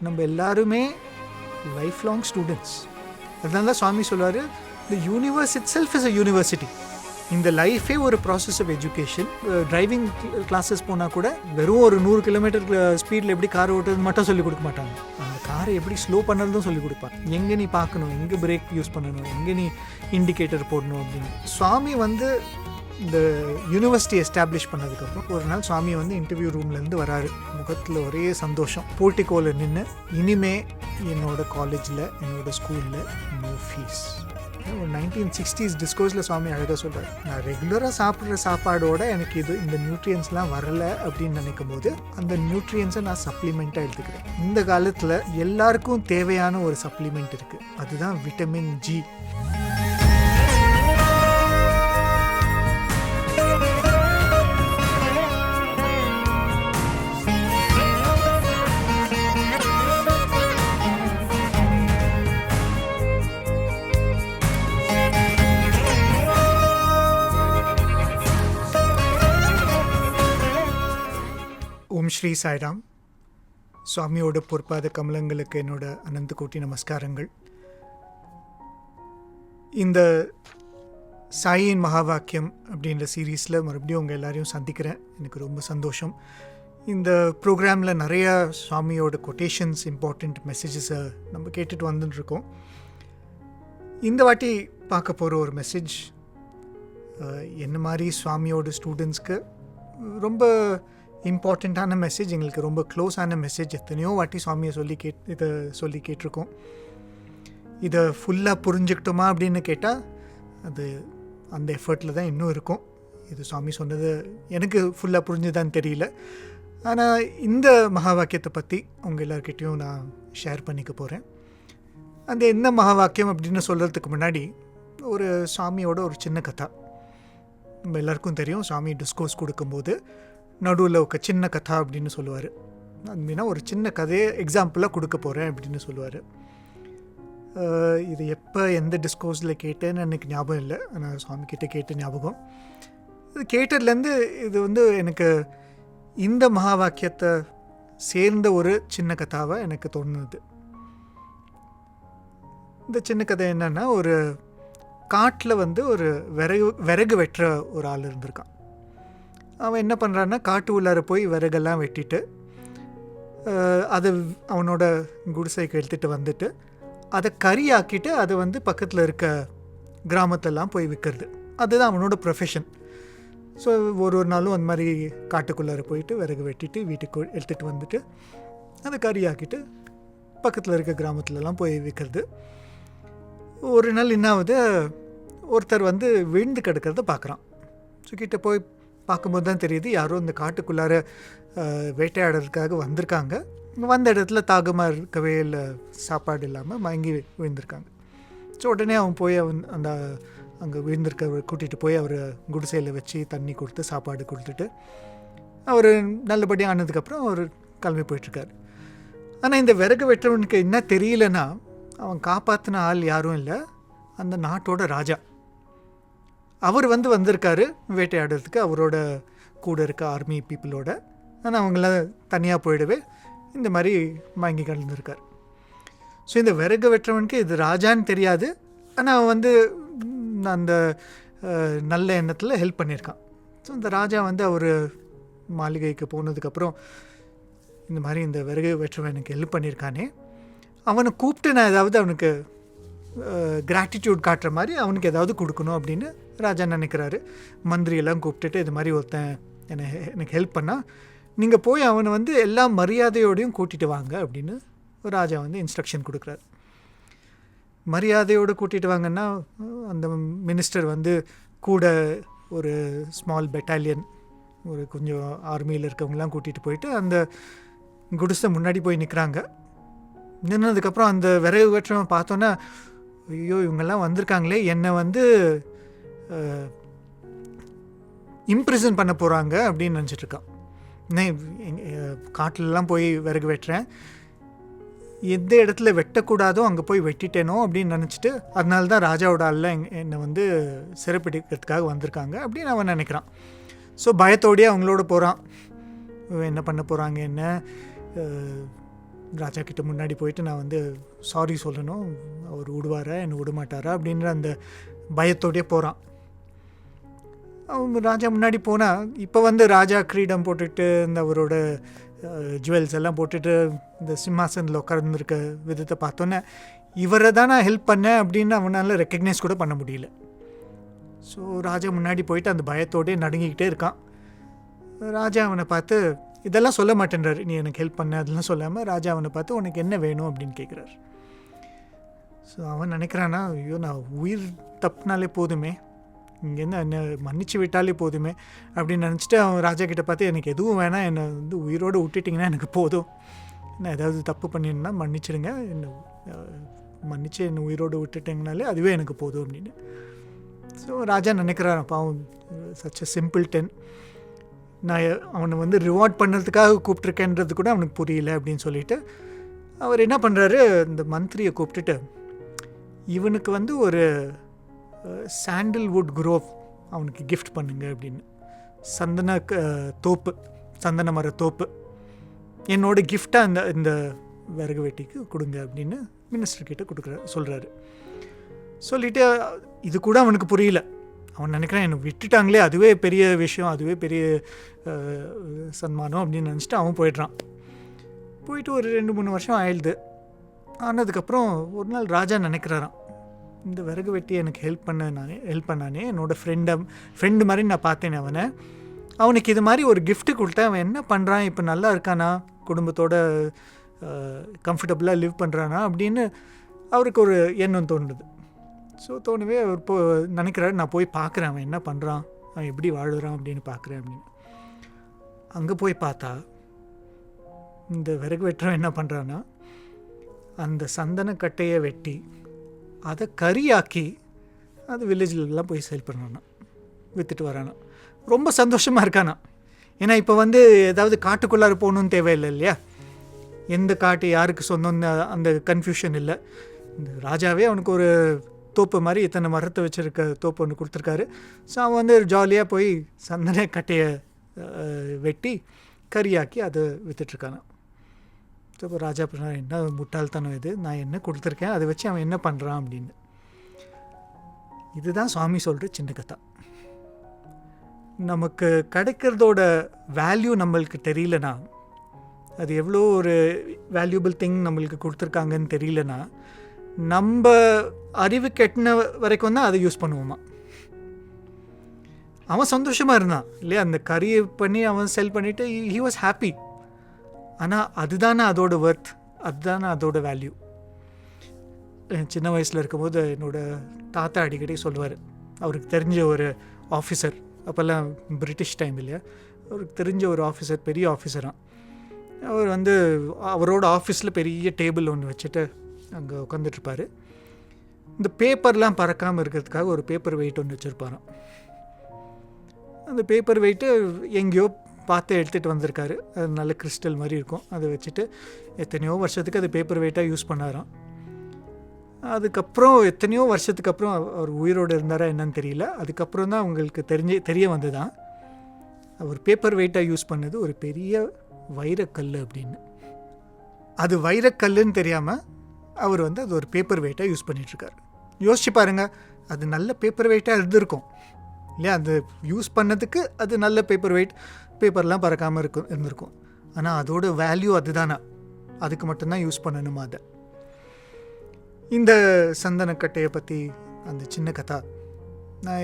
நம்ம எல்லாருமே life long students. அதனால தான் சுவாமி சொல்வார், the universe itself is a university. இந்த லைஃபே ஒரு process of education. Driving classes போனால் கூட வெறும் ஒரு 100 கிலோமீட்டர் ஸ்பீடில் எப்படி கார் ஓட்டுறது மட்டும் சொல்லிக் கொடுக்க மாட்டாங்க. அந்த காரை எப்படி ஸ்லோ பண்ணுறதும் சொல்லிக் கொடுப்பாங்க. எங்கே நீ பார்க்கணும், எங்கே பிரேக் யூஸ் பண்ணணும், எங்கே நீ இண்டிகேட்டர் போடணும் அப்படின்னு. சுவாமி இந்த யூனிவர்சிட்டி எஸ்டாப்ளிஷ் பண்ணதுக்கப்புறம் ஒரு நாள் சுவாமி இன்டர்வியூ ரூம்லேருந்து வராரு. முகத்தில் ஒரே சந்தோஷம். போர்ட்டிகோவில் நின்று, இனிமே என்னோட காலேஜில் என்னோட ஸ்கூலில் நோ ஃபீஸ். ஒரு 1960s டிஸ்கோர்ஸில் சுவாமி அழகாக சொல்கிறார், நான் ரெகுலராக சாப்பிட்ற சாப்பாடோட எனக்கு இந்த நியூட்ரியன்ஸ்லாம் வரலை அப்படின்னு நினைக்கும் போது அந்த நியூட்ரியன்ஸை நான் சப்ளிமெண்ட்டாக எடுத்துக்கிறேன். இந்த காலத்தில் எல்லாருக்கும் தேவையான ஒரு சப்ளிமெண்ட் இருக்குது, அதுதான் விட்டமின் ஜி. ஓம் ஸ்ரீ சாய்ராம். சுவாமியோட பொற்பாத கமலங்களுக்கு என்னோட அனந்த கோட்டி நமஸ்காரங்கள். இந்த சாயின் மகாவாக்கியம் அப்படின்ற சீரீஸில் மறுபடியும் உங்கள் எல்லாரையும் சந்திக்கிறேன். எனக்கு ரொம்ப சந்தோஷம். இந்த ப்ரோக்ராமில் நிறையா சுவாமியோட கொட்டேஷன்ஸ், இம்பார்ட்டண்ட் மெசேஜஸை நம்ம கேட்டுட்டு வந்துட்டுருக்கோம். இந்த வாட்டி பார்க்க போகிற ஒரு மெசேஜ் என்ன மாதிரி சுவாமியோட ஸ்டூடெண்ட்ஸ்க்கு ரொம்ப இம்பார்ட்டண்ட்டான மெசேஜ், எங்களுக்கு ரொம்ப க்ளோஸான மெசேஜ். எத்தனையோ வாட்டி சுவாமியை சொல்லி கேட்டிருக்கோம். இதை ஃபுல்லாக புரிஞ்சுக்கிட்டோமா அப்படின்னு கேட்டால் அது அந்த எஃபர்ட்டில் தான் இன்னும் இருக்கும். இது சுவாமி சொன்னது எனக்கு ஃபுல்லாக புரிஞ்சுதான்னு தெரியல. ஆனால் இந்த மகா வாக்கியத்தை பற்றி உங்கள் எல்லாருக்கிட்டையும் நான் ஷேர் பண்ணிக்க போகிறேன். அந்த என்ன மகா வாக்கியம் அப்படின்னு சொல்கிறதுக்கு முன்னாடி ஒரு சுவாமியோட ஒரு சின்ன கதை. நம்ம எல்லாருக்கும் தெரியும், சுவாமி டிஸ்கோர்ஸ் கொடுக்கும்போது நடுவில் ஒரு சின்ன கதை அப்படின்னு சொல்லுவார். அப்படின்னா ஒரு சின்ன கதையை எக்ஸாம்பிளாக கொடுக்க போகிறேன் அப்படின்னு சொல்லுவார். இது எப்போ எந்த டிஸ்கோர்ஸில் கேட்டேன்னு எனக்கு ஞாபகம் இல்லை, ஆனால் சுவாமி கிட்டே கேட்ட ஞாபகம். இது கேட்டதுலேருந்து இது எனக்கு இந்த மகா வாக்கியத்தை சேர்ந்த ஒரு சின்ன கதாவாக எனக்கு தோணுது. இந்த சின்ன கதை என்னென்னா, ஒரு காட்டில் ஒரு விறகு வெட்டுற ஒரு ஆள் இருந்திருக்கான். அவன் என்ன பண்ணுறான்னா, காட்டு உள்ளார போய் விறகெல்லாம் வெட்டிட்டு அதை அவனோட குடிசைக்கு எடுத்துகிட்டு வந்துட்டு அதை கறியாக்கிட்டு அதை பக்கத்தில் இருக்க கிராமத்தெல்லாம் போய் விற்கிறது. அதுதான் அவனோட ப்ரொஃபஷன். ஸோ ஒரு நாளும் அந்த மாதிரி காட்டுக்குள்ளார போயிட்டு விறகு வெட்டிட்டு வீட்டுக்கு எடுத்துகிட்டு வந்துட்டு அதை கறியாக்கிட்டு பக்கத்தில் இருக்க கிராமத்துலலாம் போய் விற்கிறது. ஒரு நாள் என்னாவது, ஒருத்தர் விழுந்து கிடக்கிறத பார்க்குறான். ஸோ கிட்ட போய் பார்க்கும்போது தான் தெரியுது, யாரோ இந்த காட்டுக்குள்ளார வேட்டையாடுறதுக்காக வந்திருக்காங்க. வந்த இடத்துல தாகமாக இருக்கவே இல்லை, சாப்பாடு இல்லாமல் மயங்கி விழுந்திருக்காங்க. ஸோ உடனே அவன் போய் அங்கே விழுந்திருக்க கூட்டிகிட்டு போய் அவர் குடிசையில் வச்சு தண்ணி கொடுத்து சாப்பாடு கொடுத்துட்டு அவர் நல்லபடியாக ஆனதுக்கப்புறம் அவர் கிளம்பி போயிட்டுருக்காரு. ஆனால் இந்த விறகு வெட்டுறவனுக்கு என்ன தெரியலன்னா, அவன் காப்பாற்றின ஆள் யாரும் இல்லை, அந்த நாட்டோட ராஜா. அவர் வந்திருக்காரு வேட்டையாடுறதுக்கு அவரோட கூட இருக்க ஆர்மி பீப்புளோட. ஆனால் அவங்களாம் தனியாக போயிடவே இந்த மாதிரி மயங்கி கலந்துருக்கார். ஸோ இந்த விறகு வெட்டுறவனுக்கு இது ராஜான்னு தெரியாது, ஆனால் அவன் அந்த நல்ல எண்ணத்தில் ஹெல்ப் பண்ணியிருக்கான். ஸோ இந்த ராஜா அவர் மாளிகைக்கு போனதுக்கப்புறம் இந்த மாதிரி இந்த விறகு வெட்டுறவன் எனக்கு ஹெல்ப் பண்ணியிருக்கானே, அவனை கூப்பிட்டு நான் ஏதாவது அவனுக்கு கிராட்டிடியூட் காட்டுற மாதிரி அவனுக்கு ஏதாவது கொடுக்கணும் அப்படின்னு ராஜா நினைக்கிறாரு. மந்திரியெல்லாம் கூப்பிட்டுட்டு, இது மாதிரி ஒருத்தன் எனக்கு ஹெல்ப் பண்ணால் நீங்கள் போய் அவனை எல்லா மரியாதையோடையும் கூட்டிகிட்டு வாங்க அப்படின்னு ராஜா இன்ஸ்ட்ரக்ஷன் கொடுக்குறாரு. மரியாதையோடு கூட்டிகிட்டு வாங்கன்னா அந்த மினிஸ்டர் கூட ஒரு ஸ்மால் பெட்டாலியன், ஒரு கொஞ்சம் ஆர்மியில் இருக்கவங்களாம் கூட்டிகிட்டு போயிட்டு அந்த குடிசை முன்னாடி போய் நிற்கிறாங்க. நின்னதுக்கப்புறம் அந்த விறகு வெட்டுறவன் பார்த்தோன்னா, ஐயோ இவங்கெல்லாம் வந்திருக்காங்களே, என்னை இம்ப்ரிசன் பண்ண போகிறாங்க அப்படின்னு நினச்சிட்ருக்கான். காட்டிலலாம் போய் விறகு வெட்டுறேன், எந்த இடத்துல வெட்டக்கூடாதோ அங்கே போய் வெட்டிட்டேனோ அப்படின்னு நினச்சிட்டு, அதனால தான் ராஜாவோட ஆள்லாம் என்னை சிறைப்பிடிக்கிறதுக்காக வந்திருக்காங்க அப்படின்னு அவன் நினைக்கிறான். ஸோ பயத்தோடையே அவங்களோட போகிறான். என்ன பண்ண போகிறாங்க, என்ன ராஜா கிட்ட முன்னாடி போயிட்டு நான் வந்து சாரி சொல்லணும், அவர் விடுவாரா என்னை விடமாட்டாரா அப்படின்ற அந்த பயத்தோடயே போகிறான். அவங்க ராஜா முன்னாடி போனால், இப்போ வந்து ராஜா கிரீடம் போட்டுட்டு இந்த அவரோட ஜுவல்ஸ் எல்லாம் போட்டுட்டு இந்த சிம்மாசனில் உட்கார்ந்துருக்க விதத்தை பார்த்தோன்னே இவரை தான் நான் ஹெல்ப் பண்ணேன் அப்படின்னு அவனால் ரெக்கக்னைஸ் கூட பண்ண முடியல. ஸோ ராஜா முன்னாடி போயிட்டு அந்த பயத்தோடய நடுங்கிக்கிட்டே இருக்கான். ராஜா அவனை பார்த்து இதெல்லாம் சொல்ல மாட்டேன்றார், நீ எனக்கு ஹெல்ப் பண்ண அதெல்லாம் சொல்லாமல் ராஜா அவனை பார்த்து உனக்கு என்ன வேணும் அப்படின்னு கேட்குறாரு. ஸோ அவன் நினைக்கிறான்னா, ஐயோ நான் உயிர் தப்புனாலே போதுமே, இங்கேருந்து என்னை மன்னிச்சு விட்டாலே போதுமே அப்படின்னு நினச்சிட்டு அவன் ராஜா கிட்டே பார்த்து எனக்கு எதுவும் வேணாம், என்னை வந்து உயிரோடு விட்டுட்டிங்கன்னா எனக்கு போதும், நான் ஏதாவது தப்பு பண்ணிருந்தா மன்னிச்சிடுங்க, என்னை மன்னிச்சு என்னை உயிரோடு விட்டுட்டிங்கனாலே அதுவே எனக்கு போதும் அப்படின்னு. ஸோ ராஜா நினைக்கிறான், அப்போ அவன் சச் அ சிம்பிள் 10, நான் அவனை வந்து ரிவார்ட் பண்ணுறதுக்காக கூப்பிட்ருக்கேன்றது கூட அவனுக்கு புரியல அப்படின்னு சொல்லிட்டு அவர் என்ன பண்ணுறாரு, இந்த மந்திரியை கூப்பிட்டுட்டு இவனுக்கு வந்து ஒரு சாண்டில்வுட் குரோவ் அவனுக்கு கிஃப்ட் பண்ணுங்க அப்படின்னு, சந்தன தோப்பு, சந்தன மர தோப்பு என்னோட கிஃப்டாக இந்த விறகு வெட்டிக்கு கொடுங்க அப்படின்னு மினிஸ்டர்கிட்ட சொல்கிறாரு. சொல்லிவிட்டு இது கூட அவனுக்கு புரியல. அவன் நினைக்கிறான் என்னை விட்டுட்டாங்களே அதுவே பெரிய விஷயம், அதுவே பெரிய சன்மானம் அப்படின்னு நினச்சிட்டு அவன் போயிடுறான். போயிட்டு ஒரு 2-3 வருஷம் ஆயிடுது. ஆனதுக்கப்புறம் ஒரு நாள் ராஜா நினைக்கிறாராம், இந்த விறகு வெட்டி எனக்கு ஹெல்ப் பண்ணானே என்னோடய ஃப்ரெண்டு மாதிரி நான் பார்த்தேன் அவனுக்கு இது மாதிரி ஒரு கிஃப்ட்டு கொடுத்தேன், அவன் என்ன பண்ணுறான், இப்போ நல்லா இருக்கானா, குடும்பத்தோட கம்ஃபர்டபுளாக லிவ் பண்ணுறானா அப்படின்னு அவருக்கு ஒரு எண்ணம் தோணுது. ஸோ தோணுவே அவர் நினைக்கிறாரு, நான் போய் பார்க்குறேன் அவன் என்ன பண்ணுறான், அவன் எப்படி வாழுறான் அப்படின்னு பார்க்குறேன் அப்படின்னு. அங்கே போய் பார்த்தா இந்த விறகு வெட்டுறவன் என்ன பண்ணுறான்னா, அந்த சந்தனக்கட்டையை வெட்டி அதை கறியாக்கி அது வில்லேஜ்லாம் போய் சேல் பண்ணானா, விற்றுட்டு வரானா. ரொம்ப சந்தோஷமாக இருக்கானா. ஏன்னா இப்போ வந்து ஏதாவது காட்டுக்குள்ளார போகணுன்னு தேவையில்லை இல்லையா, எந்த காட்டு யாருக்கு சொந்தம்னு அந்த கன்ஃபியூஷன் இல்லை. இந்த ராஜாவே அவனுக்கு ஒரு தோப்பு மாதிரி இத்தனை மரத்தை வச்சுருக்க தோப்பு ஒன்று கொடுத்துருக்காரு. ஸோ அவன் வந்து ஜாலியாக போய் சந்தன கட்டையை வெட்டி கறியாக்கி அதை விற்றுட்ருக்கானா. ஸோ இப்போ ராஜா பண்ண என்ன முட்டாள்தனம் இது, நான் என்ன கொடுத்துருக்கேன் அதை வச்சு அவன் என்ன பண்ணுறான் அப்படின்னு. இதுதான் சுவாமி சொல்கிற சின்ன கதை. நமக்கு கிடைக்கிறதோட வேல்யூ நம்மளுக்கு தெரியலனா, அது எவ்வளோ ஒரு வேல்யூபிள் திங் நம்மளுக்கு கொடுத்துருக்காங்கன்னு தெரியலனா, நம்ம அறிவு கெட்டின வரைக்கும் தான் அதை யூஸ் பண்ணுவோமா. அவன் சந்தோஷமாக இருந்தான் இல்லையா, அந்த கறியை பண்ணி அவன் செல் பண்ணிவிட்டு ஹி வாஸ் ஹாப்பி. ஆனால் அதுதானே அதோட ஒர்த், அதுதானே அதோட வேல்யூ. சின்ன வயசில் இருக்கும்போது என்னோடய தாத்தா அடிக்கடி சொல்லுவார், அவருக்கு தெரிஞ்ச ஒரு ஆஃபீஸர், அப்போல்லாம் பிரிட்டிஷ் டைம் இல்லையா, அவருக்கு தெரிஞ்ச ஒரு ஆஃபீஸர், பெரிய ஆஃபீஸராக, அவர் வந்து அவரோட ஆஃபீஸில் பெரிய டேபிள் ஒன்று வச்சுட்டு அங்கே உட்காந்துட்ருப்பார். இந்த பேப்பர்லாம் பறக்காமல் இருக்கிறதுக்காக ஒரு பேப்பர் வெயிட் ஒன்று வச்சுருப்பாராம். அந்த பேப்பர் வெயிட்டு எங்கேயோ பார்த்து எடுத்துகிட்டு வந்திருக்காரு, அது நல்ல கிறிஸ்டல் மாதிரி இருக்கும், அதை வச்சுட்டு எத்தனையோ வருஷத்துக்கு அது பேப்பர் வெயிட்டாக யூஸ் பண்ணாராம். அதுக்கப்புறம் எத்தனையோ வருஷத்துக்கு அப்புறம் அவர் உயிரோடு இருந்தாரா என்னன்னு தெரியல. அதுக்கப்புறம் தான் அவங்களுக்கு தெரிய வந்ததான் அவர் பேப்பர் வெயிட்டாக யூஸ் பண்ணது ஒரு பெரிய வைரக்கல் அப்படின்னு. அது வைரக்கல்லுன்னு தெரியாமல் அவர் வந்து அது ஒரு பேப்பர் வெயிட்டாக யூஸ் பண்ணிகிட்ருக்கார். யோசிச்சு பாருங்கள், அது நல்ல பேப்பர் வெயிட்டாக இருந்திருக்கும் இல்லையா, அது யூஸ் பண்ணதுக்கு அது நல்ல பேப்பர் வெயிட், பேப்பர்லாம் பறக்காமல் இருந்திருக்கும். ஆனால் அதோட வேல்யூ அதுதானா, அதுக்கு மட்டும்தான் யூஸ் பண்ணணுமா அதை. இந்த சந்தனக்கட்டையை பற்றி அந்த சின்ன கதை நான்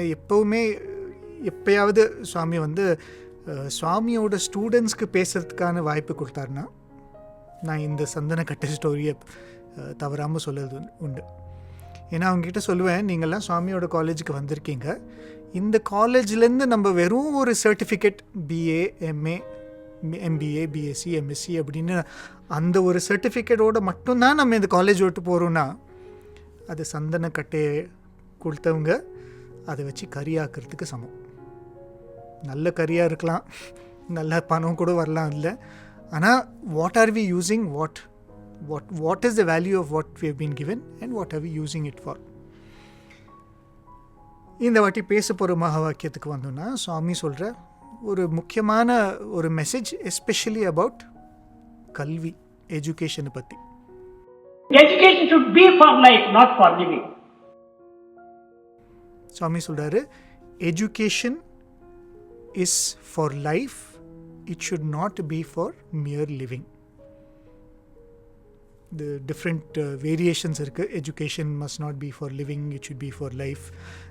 எப்போயாவது சுவாமி வந்து சுவாமியோட ஸ்டூடெண்ட்ஸ்க்கு பேசுகிறதுக்கான வாய்ப்பு கொடுத்தாருன்னா நான் இந்த சந்தனக்கட்டை ஸ்டோரியை தவறாமல் சொல்லுறது உண்டு. ஏன்னா அவங்ககிட்ட சொல்லுவேன், நீங்கள்லாம் சுவாமியோட காலேஜுக்கு வந்திருக்கீங்க, இந்த காலேஜ்லேருந்து நம்ம வெறும் ஒரு certificate BA MA MBA BSc MSc அப்படின்னு அந்த ஒரு சர்டிஃபிகேட்டோடு மட்டும்தான் நம்ம இந்த காலேஜ் விட்டு போகிறோன்னா, அது சந்தனக்கட்டையை கொடுத்தவங்க அதை வச்சு கறியாக்கிறதுக்கு சமம். நல்ல கறியாக இருக்கலாம், நல்ல பணம் கூட வரலாம் இல்லை, ஆனால் what are we using, what is the value of what we have been given and what are we using it for. இந்த வாட்டி பேச போகிற மகாவாக்கியத்துக்கு வந்தோன்னா சுவாமி சொல்கிற ஒரு முக்கியமான ஒரு மெசேஜ், எஸ்பெஷலி அபவுட் கல்வி, எஜுகேஷனை பற்றி. Education should be for life, not for living. Swami சொல்கிறாரு, education is for life, it should not be for mere living. The different variations இருக்குது. Education must not be for living, it should be for life.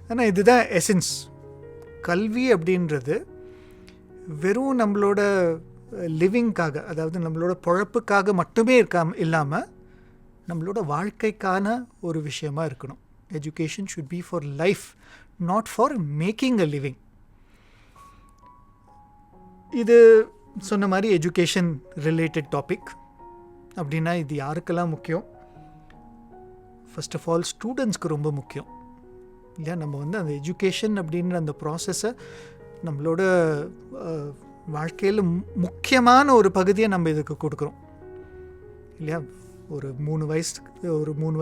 ஆனால் இதுதான் essence. கல்வி அப்படின்றது வெறும் நம்மளோட லிவிங்காக, அதாவது நம்மளோட பொழப்புக்காக மட்டுமே இல்லாமல் நம்மளோட வாழ்க்கைக்கான ஒரு விஷயமா இருக்கணும். Education should be for life, not for making a living. இது சொன்ன மாதிரி எஜுகேஷன் ரிலேட்டட் டாபிக். அப்படின்னா இது யாருக்கெல்லாம் முக்கியம்? ஃபர்ஸ்ட் ஆஃப் ஆல் ஸ்டூடெண்ட்ஸ்க்கு ரொம்ப முக்கியம் இல்லையா? நம்ம வந்து அந்த எஜுகேஷன் அப்படின்ற அந்த ப்ராசஸை நம்மளோட வாழ்க்கையில் முக்கியமான ஒரு பகுதியை நம்ம இதுக்கு கொடுக்குறோம் இல்லையா? ஒரு 3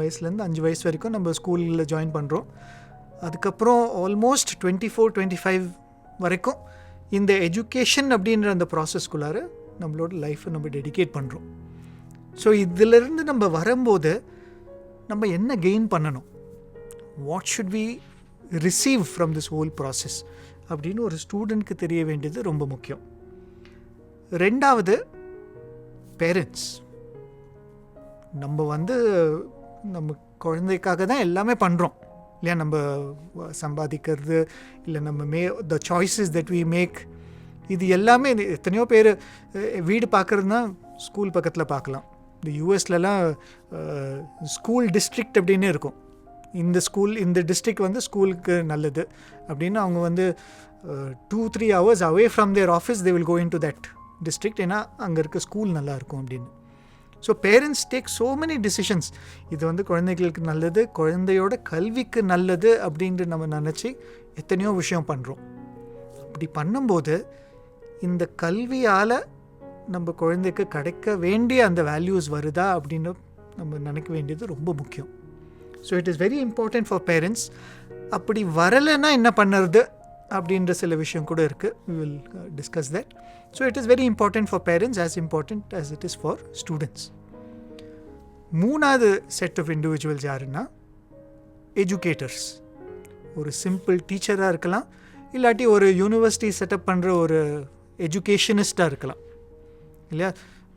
வயசுலேருந்து 5 வயசு வரைக்கும் நம்ம ஸ்கூலில் ஜாயின் பண்ணுறோம். அதுக்கப்புறம் ஆல்மோஸ்ட் 24-25 வரைக்கும் இந்த எஜுகேஷன் அப்படின்ற அந்த ப்ராசஸ்குள்ளார நம்மளோட லைஃப்பை நம்ம டெடிகேட் பண்ணுறோம். ஸோ இதிலிருந்து நம்ம வரும்போது நம்ம என்ன கெயின் பண்ணணும், what should we receive from this whole process அப்படின்னு ஒரு ஸ்டூடெண்ட்க்கு தெரிய வேண்டியது ரொம்ப முக்கியம். ரெண்டாவது, பேரண்ட்ஸ். நம்ம வந்து நம்ம குழந்தைக்காக தான் எல்லாமே பண்ணுறோம் இல்லையா? நம்ம சம்பாதிக்கிறது இல்லை, நம்ம the choices that we make, இது எல்லாமே. எத்தனையோ பேர் வீடு பார்க்குறதுனா ஸ்கூல் பக்கத்தில் பார்க்கலாம். இந்த யூஎஸ்லலாம் ஸ்கூல் டிஸ்ட்ரிக்ட் அப்படின்னு இருக்கும். இந்த டிஸ்ட்ரிக்ட் வந்து ஸ்கூலுக்கு நல்லது அப்படின்னு அவங்க வந்து 2-3 hours away from their office they will go into that district, ஏன்னா அங்கே இருக்க ஸ்கூல் நல்லா இருக்கும் அப்படின்னு. So parents take so many decisions. இது வந்து குழந்தைகளுக்கு நல்லது, குழந்தையோட கல்விக்கு நல்லது அப்படின்ட்டு நம்ம நினச்சி எத்தனையோ விஷயம் பண்ணுறோம். அப்படி பண்ணும்போது இந்த கல்வியால் நம்ம குழந்தைக்கு கிடைக்க வேண்டிய அந்த வேல்யூஸ் வருதா அப்படின்னு நம்ம நினைக்க வேண்டியது ரொம்ப முக்கியம். So it is very important for parents. அப்படி வரலைன்னா என்ன பண்ணுறது அப்படின்ற சில விஷயம் கூட இருக்குது. we will discuss that. So it is very important for parents, as important as it is for students. மூணாவது செட் ஆஃப் இண்டிவிஜுவல்ஸ் யாருன்னா எஜுகேட்டர்ஸ். ஒரு சிம்பிள் டீச்சராக இருக்கலாம், இல்லாட்டி ஒரு யூனிவர்சிட்டி செட்டப் பண்ணுற ஒரு எஜுகேஷனிஸ்டாக இருக்கலாம் இல்லையா?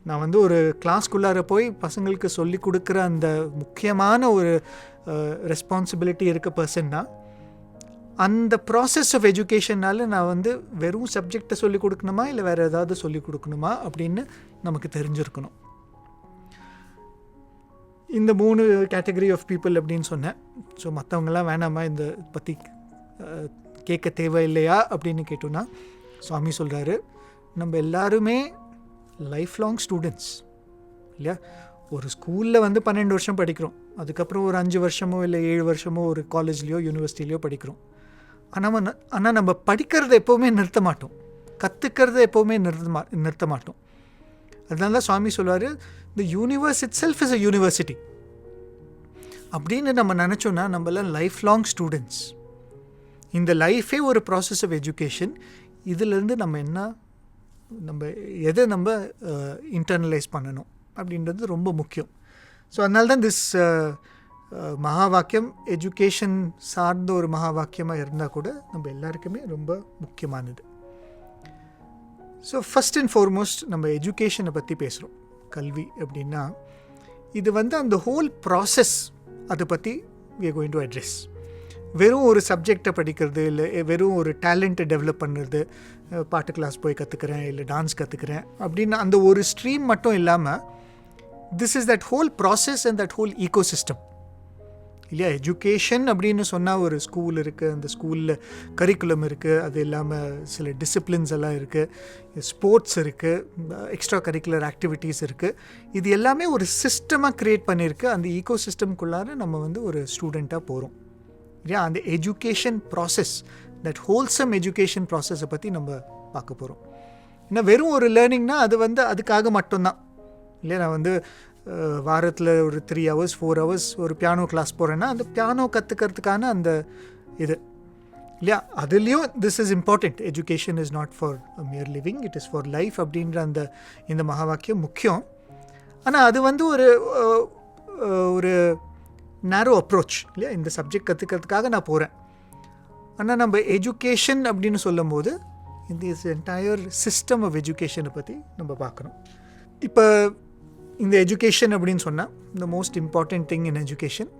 நான் வந்து ஒரு கிளாஸ்குள்ளார போய் பசங்களுக்கு சொல்லி கொடுக்குற அந்த முக்கியமான ஒரு ரெஸ்பான்சிபிலிட்டி இருக்க பர்சன்னா, அந்த ப்ராசஸ் ஆஃப் எஜுகேஷனால் நான் வந்து வெறும் சப்ஜெக்டை சொல்லிக் கொடுக்கணுமா இல்லை வேறு ஏதாவது சொல்லிக் கொடுக்கணுமா அப்படின்னு நமக்கு தெரிஞ்சிருக்கணும். இந்த 3 கேட்டகரி ஆஃப் பீப்புள் அப்படின்னு சொன்னேன். ஸோ மற்றவங்களாம் வேணாமா இந்த பற்றி கேட்க தேவையில்லையா அப்படின்னு கேட்டோன்னா, சுவாமி சொல்கிறாரு, நம்ம எல்லாருமே லைஃப் லாங் ஸ்டூடெண்ட்ஸ் இல்லையா? ஒரு ஸ்கூலில் வந்து 12 வருஷம் படிக்கிறோம், அதுக்கப்புறம் ஒரு 5 வருஷமோ இல்லை 7 வருஷமோ ஒரு காலேஜ்லேயோ யூனிவர்சிட்டிலையோ படிக்கிறோம். ஆனால் நம்ம படிக்கிறத எப்போவுமே நிறுத்த மாட்டோம், கற்றுக்கிறத எப்போவுமே நிறுத்த மாட்டோம். அதனால தான் சுவாமி சொல்வார், the universe itself is a university அப்படின்னு நம்ம நினச்சோன்னா நம்மளாம் லைஃப் லாங் ஸ்டூடெண்ட்ஸ். இந்த லைஃபே ஒரு ப்ராசஸ் ஆஃப் எஜுகேஷன். இதிலேருந்து நம்ம எதை நம்ம இன்டர்னலைஸ் பண்ணணும் அப்படின்றது ரொம்ப முக்கியம். ஸோ அதனால தான் திஸ் மகாவாக்கியம் எஜுகேஷன் சார்ந்த ஒரு மகாவாக்கியமாக இருந்தால் கூட நம்ம எல்லாருக்குமே ரொம்ப முக்கியமானது. ஸோ ஃபஸ்ட் அண்ட் ஃபார்மோஸ்ட் நம்ம எஜுகேஷனை பற்றி பேசுகிறோம். கல்வி அப்படின்னா இது வந்து அந்த ஹோல் ப்ராசஸ், அதை பற்றி we are going to address. வெறும் ஒரு சப்ஜெக்டை படிக்கிறது இல்லை, வெறும் ஒரு டேலண்ட்டை டெவலப் பண்ணுறது, பாட்டு கிளாஸ் போய் கற்றுக்கிறேன் இல்லை டான்ஸ் கற்றுக்கிறேன் அப்படின்னு அந்த ஒரு ஸ்ட்ரீம் மட்டும் இல்லாமல், this is that whole process and that whole ecosystem இல்லையா? எஜுகேஷன் அப்படின்னு சொன்னால் ஒரு ஸ்கூல் இருக்குது, அந்த ஸ்கூலில் கரிக்குலம் இருக்குது, அது இல்லாமல் சில டிசிப்ளின்ஸ் எல்லாம் இருக்குது, ஸ்போர்ட்ஸ் இருக்குது, எக்ஸ்ட்ரா கரிக்குலர் ஆக்டிவிட்டீஸ் இருக்குது. இது எல்லாமே ஒரு சிஸ்டமாக க்ரியேட் பண்ணியிருக்கு. அந்த ஈகோ சிஸ்டம்குள்ளார நம்ம வந்து ஒரு ஸ்டூடெண்ட்டாக போகிறோம் இல்லையா? அந்த education process, that wholesome education ப்ராசஸை பற்றி நம்ம பார்க்க போகிறோம். ஏன்னா வெறும் ஒரு லேர்னிங்னால் அது வந்து அதுக்காக மட்டும்தான் இல்லையா? நான் வந்து வாரத்தில் ஒரு 3 hours 4 hours ஒரு பியானோ கிளாஸ் போகிறேன்னா அந்த பியானோ கற்றுக்கிறதுக்கான அந்த இது இல்லையா? அதுலேயும் this is important. Education is not for mere living, it is for life அப்படின்ற இந்த மகாவாக்கியம் முக்கியம். ஆனால் அது வந்து ஒரு நேரோ அப்ரோச் இல்லையா. இந்த சப்ஜெக்ட் கற்றுக்கிறதுக்காக நான் போகிறேன். ஆனால் நம்ம எஜுகேஷன் அப்படின்னு சொல்லும் போது இந்த என்டையர் சிஸ்டம் ஆஃப் எஜுகேஷனை பற்றி நம்ம பார்க்கணும். இப்போ இந்த எஜுகேஷன் அப்படின்னு சொன்னால் இந்த most important thing in education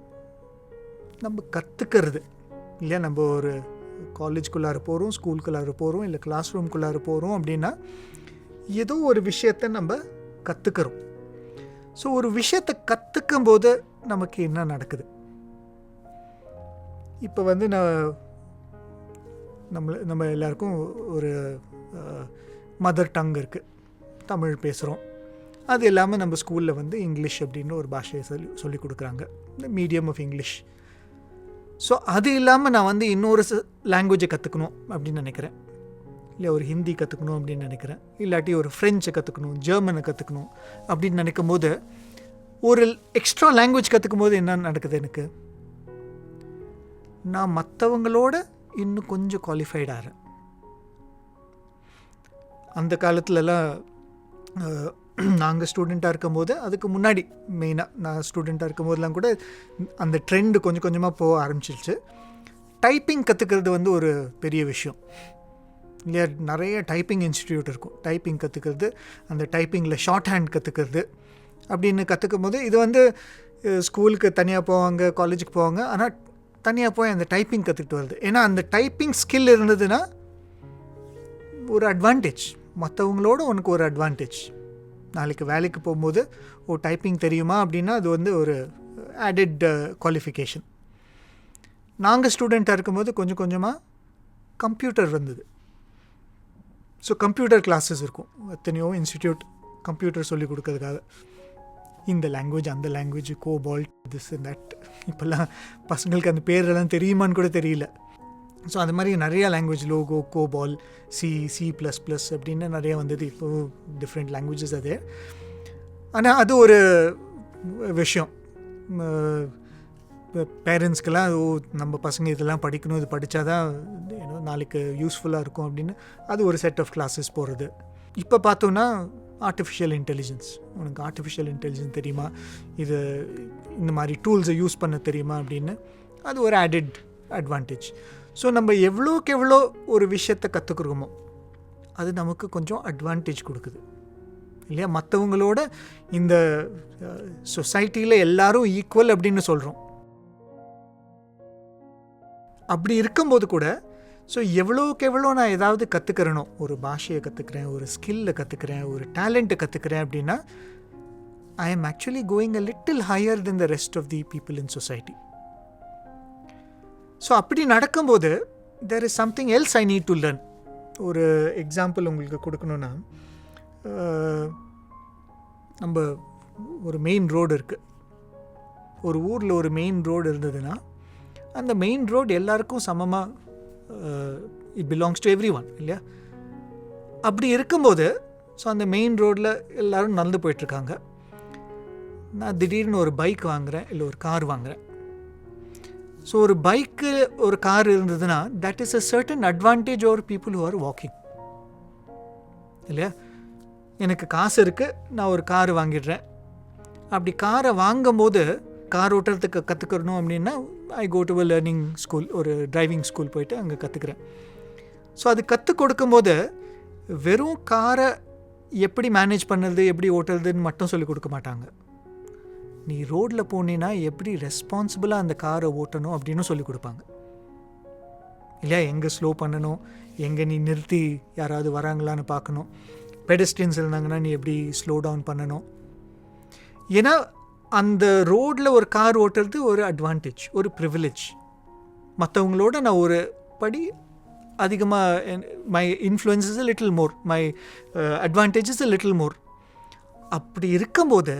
நம்ம கற்றுக்கிறது இல்லையா. நம்ம ஒரு காலேஜ்குள்ளார போகிறோம், ஸ்கூலுக்குள்ளார போகிறோம், இல்லை கிளாஸ் ரூம்குள்ளார போகிறோம் அப்படின்னா ஏதோ ஒரு விஷயத்தை நம்ம கற்றுக்கிறோம். ஸோ ஒரு விஷயத்தை கற்றுக்கும் போது நமக்கு என்ன நடக்குது? இப்போ வந்து நம்ம எல்லாருக்கும் ஒரு மதர் டங் இருக்குது, தமிழ் பேசுகிறோம். அது இல்லாமல் நம்ம ஸ்கூலில் வந்து இங்கிலீஷ் அப்படின்னு ஒரு பாஷையை சொல்லி கொடுக்குறாங்க, இந்த மீடியம் ஆஃப் இங்கிலீஷ். ஸோ அது இல்லாமல் நான் வந்து இன்னொரு லாங்குவேஜை கற்றுக்கணும் அப்படின்னு நினைக்கிறேன், இல்லை ஒரு ஹிந்தி கற்றுக்கணும் அப்படின்னு நினைக்கிறேன், இல்லாட்டி ஒரு ஃப்ரெஞ்சை கற்றுக்கணும், ஜெர்மனை கற்றுக்கணும் அப்படின்னு நினைக்கும் போது ஒரு எக்ஸ்ட்ரா லாங்குவேஜ் கற்றுக்கும் போது என்ன நடக்குது? எனக்கு நான் மற்றவங்களோட இன்னும் கொஞ்சம் குவாலிஃபைட் ஆகிறேன். அந்த காலத்துலலாம் நாங்கள் ஸ்டூடெண்ட்டாக இருக்கும்போது, அதுக்கு முன்னாடி மெயினாக நான் ஸ்டூடெண்ட்டாக இருக்கும்போதெல்லாம் கூட அந்த ட்ரெண்டு கொஞ்சம் கொஞ்சமாக போக ஆரம்பிச்சிருச்சு. டைப்பிங் கற்றுக்கிறது வந்து ஒரு பெரிய விஷயம் இல்லையா. நிறைய டைப்பிங் இன்ஸ்டிடியூட் இருக்கும். டைப்பிங் கற்றுக்கிறது, அந்த டைப்பிங்கில் ஷார்ட் ஹேண்ட் கற்றுக்கிறது அப்படின்னு கற்றுக்கும் போது இது வந்து ஸ்கூலுக்கு தனியாக போவாங்க, காலேஜுக்கு போவாங்க, ஆனால் தனியாக போய் அந்த டைப்பிங் கற்றுக்கிட்டு வருது. ஏன்னா அந்த டைப்பிங் ஸ்கில் இருந்ததுன்னா ஒரு அட்வான்டேஜ், மற்றவங்களோட உனக்கு ஒரு அட்வான்டேஜ். நாளைக்கு வேலைக்கு போகும்போது டைப்பிங் தெரியுமா அப்படின்னா அது வந்து ஒரு ஆடட் குவாலிஃபிகேஷன். நாங்கள் ஸ்டூடெண்ட்டாக இருக்கும்போது கொஞ்சம் கொஞ்சமாக கம்ப்யூட்டர் வந்தது. ஸோ கம்ப்யூட்டர் கிளாஸஸ் இருக்கும், எத்தனையோ இன்ஸ்டிடியூட் கம்ப்யூட்டர் சொல்லிக் கொடுக்கறதுக்காக. இந்த லாங்குவேஜ், அந்த language, cobalt, this and that. இப்போல்லாம் பசங்களுக்கு அந்த பேரெல்லாம் தெரியுமான்னு கூட தெரியல. ஸோ அது மாதிரி நிறையா லாங்குவேஜ், லோகோ, கோபால், C++ அப்படின்னு நிறையா வந்தது. இப்போது டிஃப்ரெண்ட் லாங்குவேஜஸ் அது. ஆனால் அது ஒரு விஷயம், பேரண்ட்ஸ்க்கெல்லாம் நம்ம பசங்க இதெல்லாம் படிக்கணும், இது படித்தா தான் நாளைக்கு யூஸ்ஃபுல்லாக இருக்கும் அப்படின்னு அது ஒரு செட் ஆஃப் கிளாஸஸ் போகிறது. இப்போ பார்த்தோன்னா ஆர்டிஃபிஷியல் இன்டெலிஜென்ஸ், உனக்கு ஆர்டிஃபிஷியல் இன்டெலிஜென்ஸ் தெரியுமா, இது இந்த மாதிரி டூல்ஸை யூஸ் பண்ண தெரியுமா அப்படின்னு அது ஒரு ஆடட் அட்வான்டேஜ். ஸோ நம்ம எவ்வளோக்கு எவ்வளோ ஒரு விஷயத்தை கற்றுக்குறோமோ அது நமக்கு கொஞ்சம் அட்வான்டேஜ் கொடுக்குது இல்லையா. மற்றவங்களோட இந்த சொசைட்டியில் எல்லாரும் ஈக்குவல் அப்படின்னு சொல்கிறோம். அப்படி இருக்கும்போது கூட ஸோ எவ்வளோக்கு எவ்வளோ நான் ஏதாவது கற்றுக்கிறனோ, ஒரு பாஷையை கற்றுக்கிறேன், ஒரு ஸ்கில்லை கற்றுக்கிறேன், ஒரு டேலண்ட்டை கற்றுக்கிறேன் அப்படின்னா I am actually going a little higher than the rest of the people in society. So அப்படி நடக்கும்போது there is something else I need to learn. ஒரு எக்ஸாம்பிள் உங்களுக்கு கொடுக்கணுன்னா, நம்ம ஒரு மெயின் ரோடு இருக்குது, ஒரு ஊரில் ஒரு மெயின் ரோடு இருந்ததுன்னா அந்த மெயின் ரோடு எல்லாருக்கும் சமமாக it belongs to every one இல்லையா. அப்படி இருக்கும்போது ஸோ அந்த மெயின் ரோடில் எல்லோரும் நடந்து போயிட்டுருக்காங்க. நான் திடீர்னு ஒரு பைக் வாங்குகிறேன், இல்லை ஒரு கார் வாங்குகிறேன். ஸோ ஒரு பைக்கு, ஒரு கார் இருந்ததுன்னா that is a certain advantage over people who are walking இல்லையா. எனக்கு காசு இருக்குது, நான் ஒரு கார் வாங்கிடுறேன். அப்படி காரை வாங்கும்போது கார் ஓட்டுறதுக்கு கற்றுக்கணும் அப்படின்னா I go to a learning school, ஒரு டிரைவிங் ஸ்கூல் போயிட்டு அங்கே கற்றுக்கிறேன். ஸோ அது கற்றுக் கொடுக்கும்போது வெறும் காரை எப்படி மேனேஜ் பண்ணுறது, எப்படி ஓட்டுறதுன்னு மட்டும் சொல்லிக் கொடுக்க மாட்டாங்க. நீ ரோட்டில் போனீன்னா எப்படி ரெஸ்பான்சிபிளாக அந்த காரை ஓட்டணும் அப்படின்னு சொல்லிக் கொடுப்பாங்க இல்லையா. எங்கே ஸ்லோ பண்ணணும், எங்கே நீ நிறுத்தி யாராவது வராங்களான்னு பார்க்கணும், பெடஸ்ட்ரியன்ஸ் இருந்தாங்கன்னா நீ எப்படி ஸ்லோ டவுன் பண்ணணும். ஏன்னா அந்த ரோடில் ஒரு கார் ஓட்டுறது ஒரு அட்வான்டேஜ், ஒரு ப்ரிவிலேஜ். மற்றவங்களோட நான் ஒரு படி அதிகமாக, my influence is a little more, my advantage is a little more. அப்படி இருக்கும்போது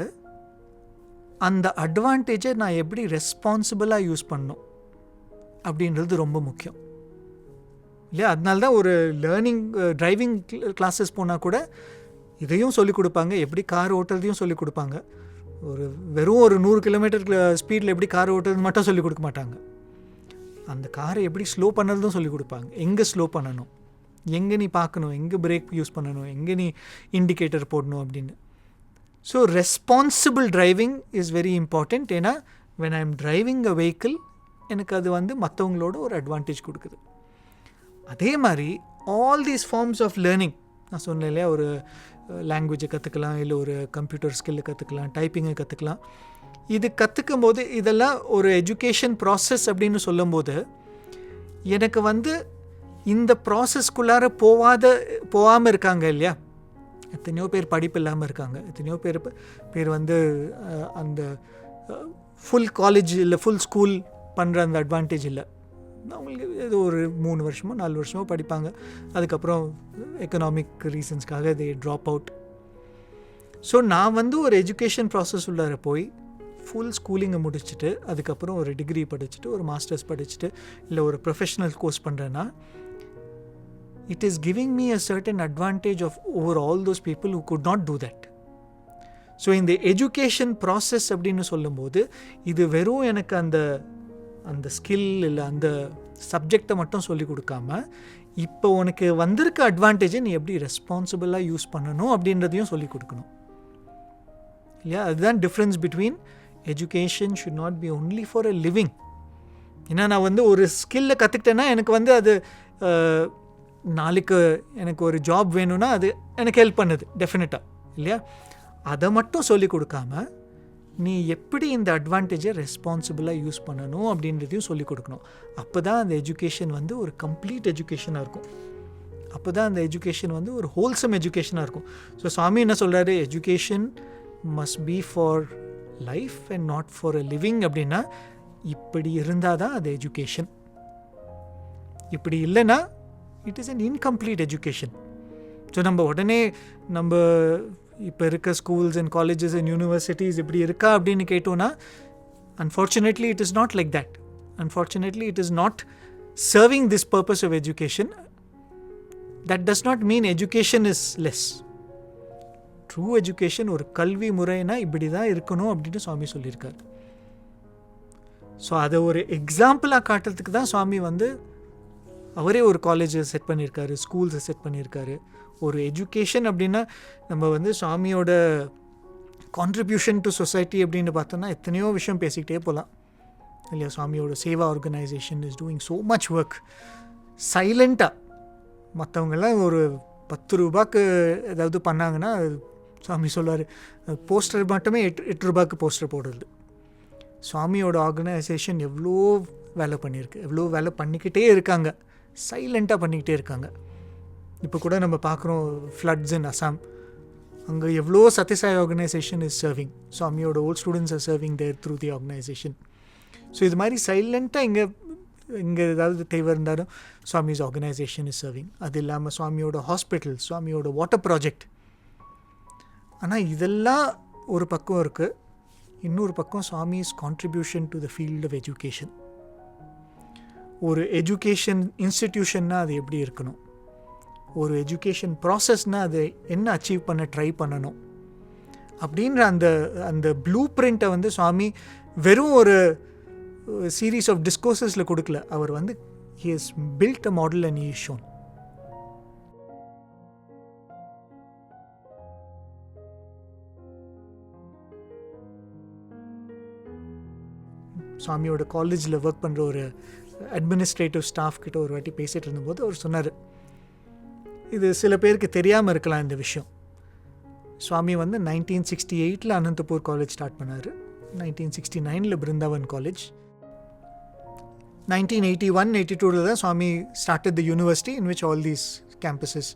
அந்த அட்வான்டேஜை நான் எப்படி ரெஸ்பான்சிபிளாக யூஸ் பண்ணணும் அப்படின்றது ரொம்ப முக்கியம் இல்லையா. அதனால தான் ஒரு லேர்னிங் டிரைவிங் கிளாஸஸ் போனால் கூட இதையும் சொல்லிக் கொடுப்பாங்க, எப்படி கார் ஓட்டுறதையும் சொல்லிக் கொடுப்பாங்க. ஒரு வெறும் ஒரு 100 கிலோமீட்டர் ஸ்பீடில் எப்படி கார் ஓட்டுறது மட்டும் சொல்லிக் கொடுக்க மாட்டாங்க. அந்த காரை எப்படி ஸ்லோ பண்ணுறதும் சொல்லிக் கொடுப்பாங்க. எங்கே ஸ்லோ பண்ணணும், எங்கே நீ பார்க்கணும், எங்கே பிரேக் யூஸ் பண்ணணும், எங்கே நீ இண்டிகேட்டர் போடணும் அப்படின்னு. So responsible driving is very important. ஏன்னா when I am driving a vehicle எனக்கு அது வந்து மற்றவங்களோட ஒரு அட்வான்டேஜ் கொடுக்குது. அதே மாதிரி all these forms of learning, நான் சொன்னேன் இல்லையா, ஒரு லாங்குவேஜை கற்றுக்கலாம், இல்லை ஒரு கம்ப்யூட்டர் ஸ்கில்லை கற்றுக்கலாம், டைப்பிங்கை கற்றுக்கலாம். இது கற்றுக்கும் போது இதெல்லாம் ஒரு எஜுகேஷன் ப்ராசஸ் அப்படின்னு சொல்லும்போது எனக்கு வந்து இந்த ப்ராசஸ்க்குள்ளார போகாமல் இருக்காங்க இல்லையா. எத்தனையோ பேர் படிப்பு இல்லாமல் இருக்காங்க, எத்தனையோ பேர் வந்து அந்த ஃபுல் காலேஜ் இல்லை ஃபுல் ஸ்கூல் பண்ணுற அந்த அட்வான்டேஜ் இல்லை. அவங்களுக்கு ஏதோ ஒரு 3 வருஷமோ 4 வருஷமோ படிப்பாங்க, அதுக்கப்புறம் economic ரீசன்ஸ்க்காக they drop out. So நான் வந்து ஒரு எஜுகேஷன் ப்ராசஸ் உள்ளார போய் ஃபுல் ஸ்கூலிங்கை முடிச்சுட்டு அதுக்கப்புறம் ஒரு டிகிரி படிச்சுட்டு ஒரு மாஸ்டர்ஸ் படிச்சுட்டு இல்லை ஒரு ப்ரொஃபஷ்னல் கோர்ஸ் பண்ணுறேன்னா it is giving me a certain advantage of over all those people who could not do that. So இந்த எஜுகேஷன் ப்ராசஸ் அப்படின்னு சொல்லும்போது இது வெறும் எனக்கு அந்த ஸ்கில் இல்லை அந்த சப்ஜெக்டை மட்டும் சொல்லிக் கொடுக்காம இப்போ உனக்கு வந்திருக்க அட்வான்டேஜை நீ எப்படி ரெஸ்பான்சிபிளாக யூஸ் பண்ணணும் அப்படின்றதையும் சொல்லிக் கொடுக்கணும் இல்லையா. அதுதான் difference between education should not be only for a living. ஏன்னா நான் வந்து ஒரு ஸ்கில்லை கற்றுக்கிட்டேன்னா எனக்கு வந்து அது நாளைக்கு எனக்கு ஒரு ஜாப் வேணும்னா அது எனக்கு ஹெல்ப் பண்ணுது டெஃபினட்டாக இல்லையா. அதை மட்டும் சொல்லிக் கொடுக்காம நீ எப்படி இந்த அட்வான்டேஜை ரெஸ்பான்சிபிளாக யூஸ் பண்ணணும் அப்படின்றதையும் சொல்லிக் கொடுக்கணும். அப்போ தான் அந்த எஜுகேஷன் வந்து ஒரு கம்ப்ளீட் எஜுகேஷனாக இருக்கும். அப்போ தான் அந்த எஜுகேஷன் வந்து ஒரு ஹோல்சம் எஜுகேஷனாக இருக்கும். ஸோ சுவாமி என்ன சொல்கிறாரு, education must be for life and not for a living. அப்படின்னா இப்படி இருந்தால் தான் அது எஜுகேஷன், இப்படி இல்லைன்னா it is an incomplete education. So நம்ம இப்போ இருக்க schools and colleges and universities இப்படி இருக்கா அப்படின்னு கேட்டோன்னா unfortunately it is not like that. Unfortunately it is not serving this purpose of education. That does not mean education is less. True education, ஒரு கல்வி முறைனா இப்படி தான் இருக்கணும் அப்படின்னு சுவாமி சொல்லியிருக்காரு. ஸோ அதை ஒரு எக்ஸாம்பிளாக காட்டுறதுக்கு தான் சுவாமி வந்து அவரே ஒரு காலேஜை செட் பண்ணியிருக்காரு, ஸ்கூல்ஸை செட் பண்ணியிருக்காரு. ஒரு எஜுகேஷன் அப்படின்னா நம்ம வந்து சுவாமியோட கான்ட்ரிபியூஷன் டு சொசைட்டி அப்படின்னு பார்த்தோன்னா எத்தனையோ விஷயம் பேசிக்கிட்டே போகலாம் இல்லையா. சுவாமியோட Seva organisation is doing so much work சைலண்ட்டாக. மற்றவங்கெல்லாம் ஒரு 10 ரூபாய்க்கு ஏதாவது பண்ணாங்கன்னா சுவாமி சொல்லுவார், போஸ்டர் மட்டுமே 8 ரூபாய்க்கு போஸ்டர் போடுறது. சுவாமியோட ஆர்கனைசேஷன் எவ்வளோ வேலை பண்ணியிருக்கு, எவ்வளோ வேலை பண்ணிக்கிட்டே இருக்காங்க, சைலண்ட்டாக பண்ணிக்கிட்டே இருக்காங்க. இப்போ கூட நம்ம பார்க்குறோம் ஃப்ளட்ஸ் இன் அசாம், அங்கே எவ்வளோ சத்யசாய் ஆர்கனைசேஷன் இஸ் சர்விங். சுவாமியோட old students are serving there through the organisation. So இது மாதிரி சைலண்ட்டாக இங்கே ஏதாவது தேவை இருந்தாலும் சுவாமிஸ் ஆர்கனைசேஷன் இஸ் சர்விங். அது இல்லாமல் சுவாமியோட ஹாஸ்பிட்டல், சுவாமியோட வாட்டர் ப்ராஜெக்ட். ஆனால் இதெல்லாம் ஒரு பக்கம் இருக்குது. இன்னொரு பக்கம் Swami's contribution to the field of education. ஒரு எஜுகேஷன் இன்ஸ்டிடியூஷன்னா அது எப்படி இருக்கணும், ஒரு எஜுகேஷன் ப்ராசஸ்னால் அது என்ன அச்சீவ் பண்ண ட்ரை பண்ணணும் அப்படின்ற அந்த ப்ளூ பிரிண்ட்டை வந்து சுவாமி வெறும் ஒரு சீரீஸ் ஆஃப் டிஸ்கோர்ஸஸில் கொடுக்கல. அவர் வந்து he has built a model and he is shown. சுவாமியோட காலேஜில் ஒர்க் பண்ணுற ஒரு அட்மினிஸ்ட்ரேட்டிவ் ஸ்டாஃப் கிட்ட ஒரு வாட்டி பேசிகிட்டு இருந்தபோது அவர் சொன்னார், இது சில பேருக்கு தெரியாமல் இருக்கலாம் இந்த விஷயம். சுவாமி வந்து 1968 அனந்தபூர் காலேஜ் ஸ்டார்ட் பண்ணார், 1969 பிருந்தாவன் காலேஜ், 1981-82 தான் Swami started the university in which all these campuses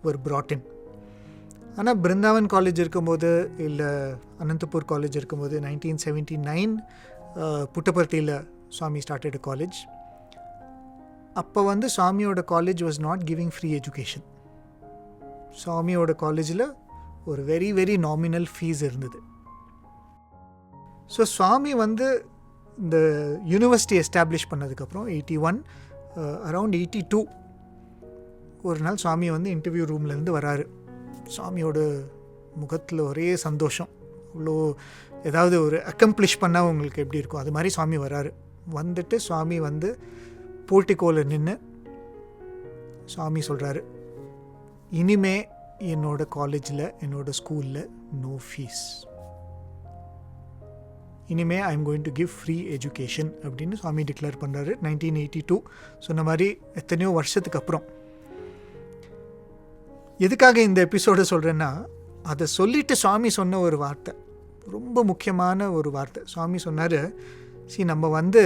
were brought in. ஆனால் பிருந்தாவன் காலேஜ் இருக்கும்போது இல்லை அனந்தபூர் காலேஜ் இருக்கும்போது 1979 புட்டபர்த்தியில் சுவாமி ஸ்டார்டட் காலேஜ். அப்போ வந்து சுவாமியோட college was not giving free education. சுவாமியோட காலேஜில் ஒரு வெரி வெரி நாமினல் ஃபீஸ் இருந்தது. ஸோ சுவாமி வந்து இந்த யூனிவர்சிட்டி எஸ்டாப்ளிஷ் பண்ணதுக்கப்புறம் 81 அரவுண்ட் 82 ஒரு நாள் சுவாமி வந்து இன்டர்வியூ ரூம்லேருந்து வராரு. சுவாமியோட முகத்தில் ஒரே சந்தோஷம். அவ்வளோ ஏதாவது ஒரு அக்கம்ப்ளிஷ் பண்ணால் உங்களுக்கு எப்படி இருக்கும் அது மாதிரி சுவாமி வராரு. வந்துட்டு சுவாமி வந்து போர்ட்டிகோவில் நின்று சுவாமி சொல்கிறாரு, இனிமே என்னோட காலேஜில் என்னோட ஸ்கூலில் நோ ஃபீஸ். இனிமேல் I am going to give free education அப்படின்னு சுவாமி டிக்ளேர் பண்ணுறாரு 1982. சொன்ன மாதிரி எத்தனையோ வருஷத்துக்கு அப்புறம். எதுக்காக இந்த எபிசோடை சொல்கிறேன்னா, அதை சொல்லிவிட்டு சுவாமி சொன்ன ஒரு வார்த்தை, ரொம்ப முக்கியமான ஒரு வார்த்தை. சுவாமி சொன்னார், நம்ம வந்து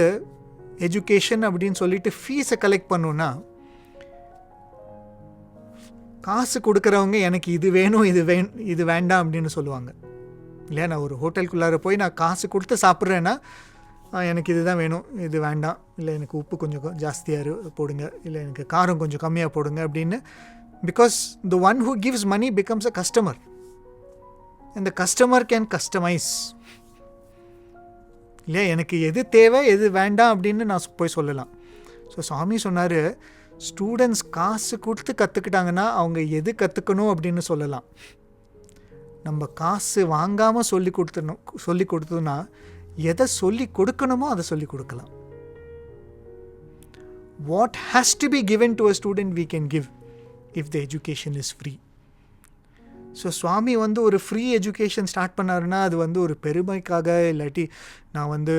எஜுகேஷன் அப்படின்னு சொல்லிட்டு ஃபீஸை கலெக்ட் பண்ணோன்னா, காசு கொடுக்குறவங்க எனக்கு இது வேணும் இது வேண்டாம் அப்படின்னு சொல்லுவாங்க இல்லையா. நான் ஒரு ஹோட்டலுக்குள்ளார போய் நான் காசு கொடுத்து சாப்பிட்றேன்னா, எனக்கு இது தான் வேணும், இது வேண்டாம், இல்லை எனக்கு உப்பு கொஞ்சம் ஜாஸ்தியாக போடுங்க, இல்லை எனக்கு காரம் கொஞ்சம் கம்மியாக போடுங்க அப்படின்னு. Because the one who gives money becomes a customer and the customer can customize இல்லையா. எனக்கு எது தேவை எது வேண்டாம் அப்படின்னு நான் போய் சொல்லலாம். ஸோ சுவாமி சொன்னார், ஸ்டூடெண்ட்ஸ் காசு கொடுத்து கற்றுக்கிட்டாங்கன்னா அவங்க எது கற்றுக்கணும் அப்படின்னு சொல்லலாம். நம்ம காசு வாங்காமல் சொல்லி கொடுத்தோன்னா எதை சொல்லி கொடுக்கணுமோ அதை சொல்லி கொடுக்கலாம். What has to be given to a student we can give if the education is free. So Swami வந்து ஒரு ஃப்ரீ எஜுகேஷன் ஸ்டார்ட் பண்ணாருன்னா அது வந்து ஒரு பெருமைக்காக, இல்லாட்டி நான் வந்து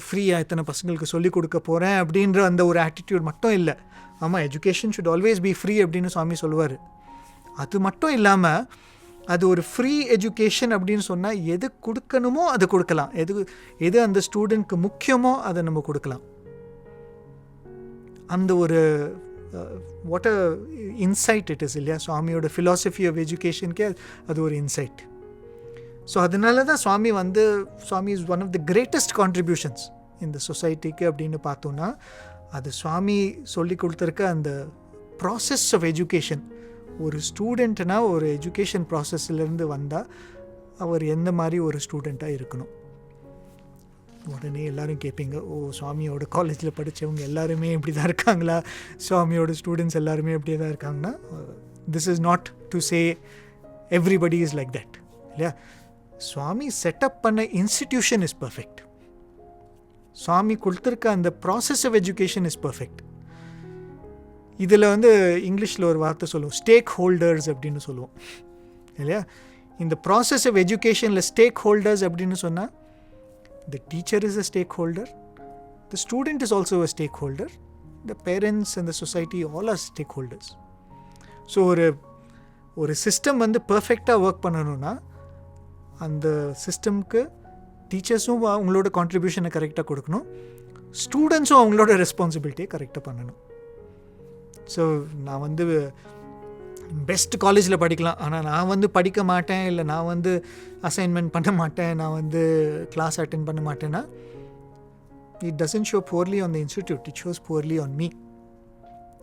ஃப்ரீயாக இத்தனை பசங்களுக்கு சொல்லிக் கொடுக்க போகிறேன் அப்படின்ற அந்த ஒரு ஆட்டிடியூட் மட்டும் இல்லை. ஆமாம், education should always be free அப்படின்னு சுவாமி சொல்லுவார். அது மட்டும் இல்லாமல் அது ஒரு ஃப்ரீ எஜுகேஷன் அப்படின்னு சொன்னால் எது கொடுக்கணுமோ அது கொடுக்கலாம், எது அந்த ஸ்டூடெண்ட்க்கு முக்கியமோ அதை நம்ம கொடுக்கலாம். அந்த ஒரு what a inside it is இல்லையா. சுவாமியோட ஃபிலாசபி ஆஃப் எஜுகேஷனுக்கே அது ஒரு இன்சைட். ஸோ அதனால தான் Swami is one of the greatest contributions இந்த சொசைட்டிக்கு அப்படின்னு பார்த்தோன்னா, அது சுவாமி சொல்லி கொடுத்துருக்க அந்த ப்ராசஸ் ஆஃப் எஜுகேஷன். ஒரு ஸ்டூடெண்ட்னா ஒரு எஜுகேஷன் ப்ராசஸ்லேருந்து வந்தால் அவர் எந்த மாதிரி ஒரு ஸ்டூடெண்ட்டாக இருக்கணும். உடனே எல்லோரும் கேட்பீங்க, சுவாமியோட காலேஜில் படித்தவங்க எல்லாருமே இப்படி தான் இருக்காங்களா, சுவாமியோட ஸ்டூடெண்ட்ஸ் எல்லாருமே இப்படியே தான் இருக்காங்கன்னா, this is not to say everybody is like that இல்லையா. சுவாமி செட்டப் பண்ண இன்ஸ்டிடியூஷன் இஸ் பர்ஃபெக்ட். சுவாமி கொடுத்துருக்க அந்த process of education is perfect. இதில் வந்து இங்கிலீஷில் ஒரு வார்த்தை சொல்லுவோம், ஸ்டேக் ஹோல்டர்ஸ் அப்படின்னு சொல்லுவோம் இல்லையா. இந்த ப்ராசஸ் ஆஃப் எஜுகேஷனில் ஸ்டேக் ஹோல்டர்ஸ் அப்படின்னு சொன்னால், the teacher is a stakeholder, the student is also a stakeholder, the parents and the society all are stakeholders. So ஒரு சிஸ்டம் வந்து பர்ஃபெக்டாக ஒர்க் பண்ணணும்னா அந்த சிஸ்டம்க்கு டீச்சர்ஸும் அவங்களோட கான்ட்ரிபியூஷனை கரெக்டாக கொடுக்கணும், ஸ்டூடெண்ட்ஸும் அவங்களோட ரெஸ்பான்சிபிலிட்டியை கரெக்டாக பண்ணணும். ஸோ நான் வந்து பெஸ்ட் காலேஜில் படிக்கலாம், ஆனால் நான் வந்து படிக்க மாட்டேன், இல்லை நான் வந்து அசைன்மெண்ட் பண்ண மாட்டேன், நான் வந்து கிளாஸ் அட்டென்ட் பண்ண மாட்டேன்னா, it doesn't show poorly on the institute, it shows poorly on me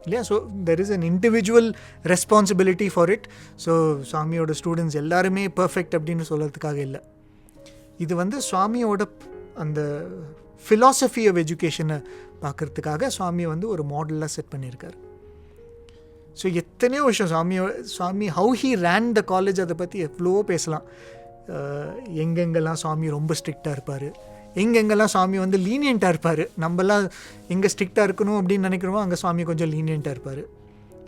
இல்லையா. So there is an individual responsibility for it. So சுவாமியோட ஸ்டூடெண்ட்ஸ் எல்லாருமே பர்ஃபெக்ட் அப்படின்னு சொல்கிறதுக்காக இல்லை. இது வந்து சுவாமியோட அந்த ஃபிலாசபி ஆஃப் எஜுகேஷனை பார்க்குறதுக்காக சுவாமி வந்து ஒரு மாடலாக செட் பண்ணியிருக்காரு. ஸோ எத்தனையோ விஷயம் சுவாமி ஹவு ஹீ ரேன் த காலேஜ், அதை பற்றி எவ்வளவோ பேசலாம். எங்கெங்கெல்லாம் சுவாமி ரொம்ப ஸ்ட்ரிக்டாக இருப்பார், எங்கெங்கெல்லாம் சுவாமி வந்து லீனியண்ட்டாக இருப்பார். நம்மலாம் எங்கே ஸ்ட்ரிக்டாக இருக்கணும் அப்படின்னு நினைக்கிறோமோ அங்கே சுவாமி கொஞ்சம் லீனியண்ட்டாக இருப்பார்.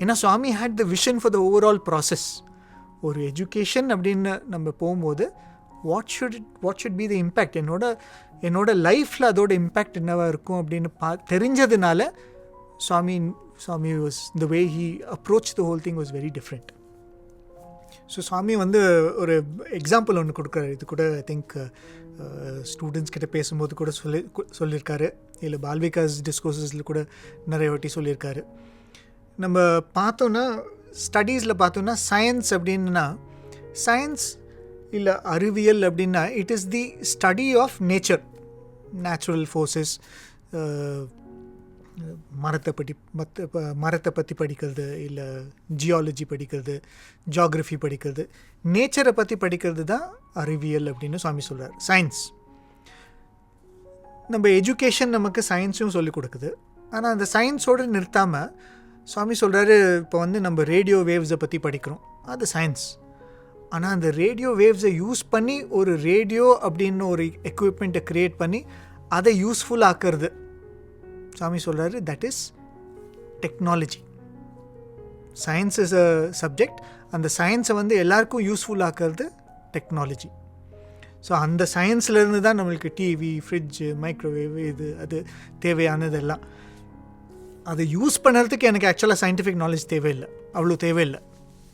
ஏன்னா Swami had the vision for the overall process. ஒரு எஜுகேஷன் அப்படின்னு நம்ம போகும்போது what should be the impact, என்னோட லைஃப்பில் அதோட இம்பேக்ட் என்னவாக இருக்கும் அப்படின்னு தெரிஞ்சதுனால Swami was, the way he approached the whole thing was very different. So Swami வந்து ஒரு எக்ஸாம்பிள் ஒன்று கொடுக்குறாரு. இது கூட ஐ திங்க் ஸ்டூடெண்ட்ஸ் கிட்ட பேசும்போது கூட சொல்லியிருக்காரு, இல்லை பால்விகாஸ் டிஸ்கோர்ஸஸில் கூட நிறைய வாட்டி சொல்லியிருக்காரு. நம்ம பார்த்தோன்னா ஸ்டடீஸில் பார்த்தோன்னா சயின்ஸ் அப்படின்னா, சயின்ஸ் இல்லை அறிவியல் அப்படின்னா it is the study of nature, natural forces, மரத்தை பற்றி படிக்கிறது, இல்லை ஜியாலஜி படிக்கிறது, ஜியாகிரஃபி படிக்கிறது, நேச்சரை பற்றி படிக்கிறது தான் அறிவியல் அப்படின்னு சுவாமி சொல்கிறார். சயின்ஸ். நம்ம எஜுகேஷன் நமக்கு சயின்ஸும் சொல்லிக் கொடுக்குது. ஆனால் அந்த சயின்ஸோடு நிறுத்தாமல் சுவாமி சொல்கிறாரு, இப்போ வந்து நம்ம ரேடியோ வேவ்ஸை பற்றி படிக்கிறோம், அது சயின்ஸ். ஆனால் அந்த ரேடியோ வேவ்ஸை யூஸ் பண்ணி ஒரு ரேடியோ அப்படின்னு ஒரு எக்யூப்மெண்ட்டை க்ரியேட் பண்ணி அதை யூஸ்ஃபுல் ஆக்கிறது சுவாமி சொல்கிறாரு, that is technology. Science is a subject, அந்த சயின்ஸை வந்து எல்லாருக்கும் யூஸ்ஃபுல் ஆக்கிறது டெக்னாலஜி. ஸோ அந்த சயின்ஸ்லேருந்து தான் நம்மளுக்கு டிவி, ஃப்ரிட்ஜு, மைக்ரோவேவ், இது அது தேவையானதெல்லாம். அதை யூஸ் பண்ணுறதுக்கு எனக்கு ஆக்சுவலாக சயின்டிஃபிக் நாலேஜ் தேவையில்லை, அவ்வளோ தேவையில்லை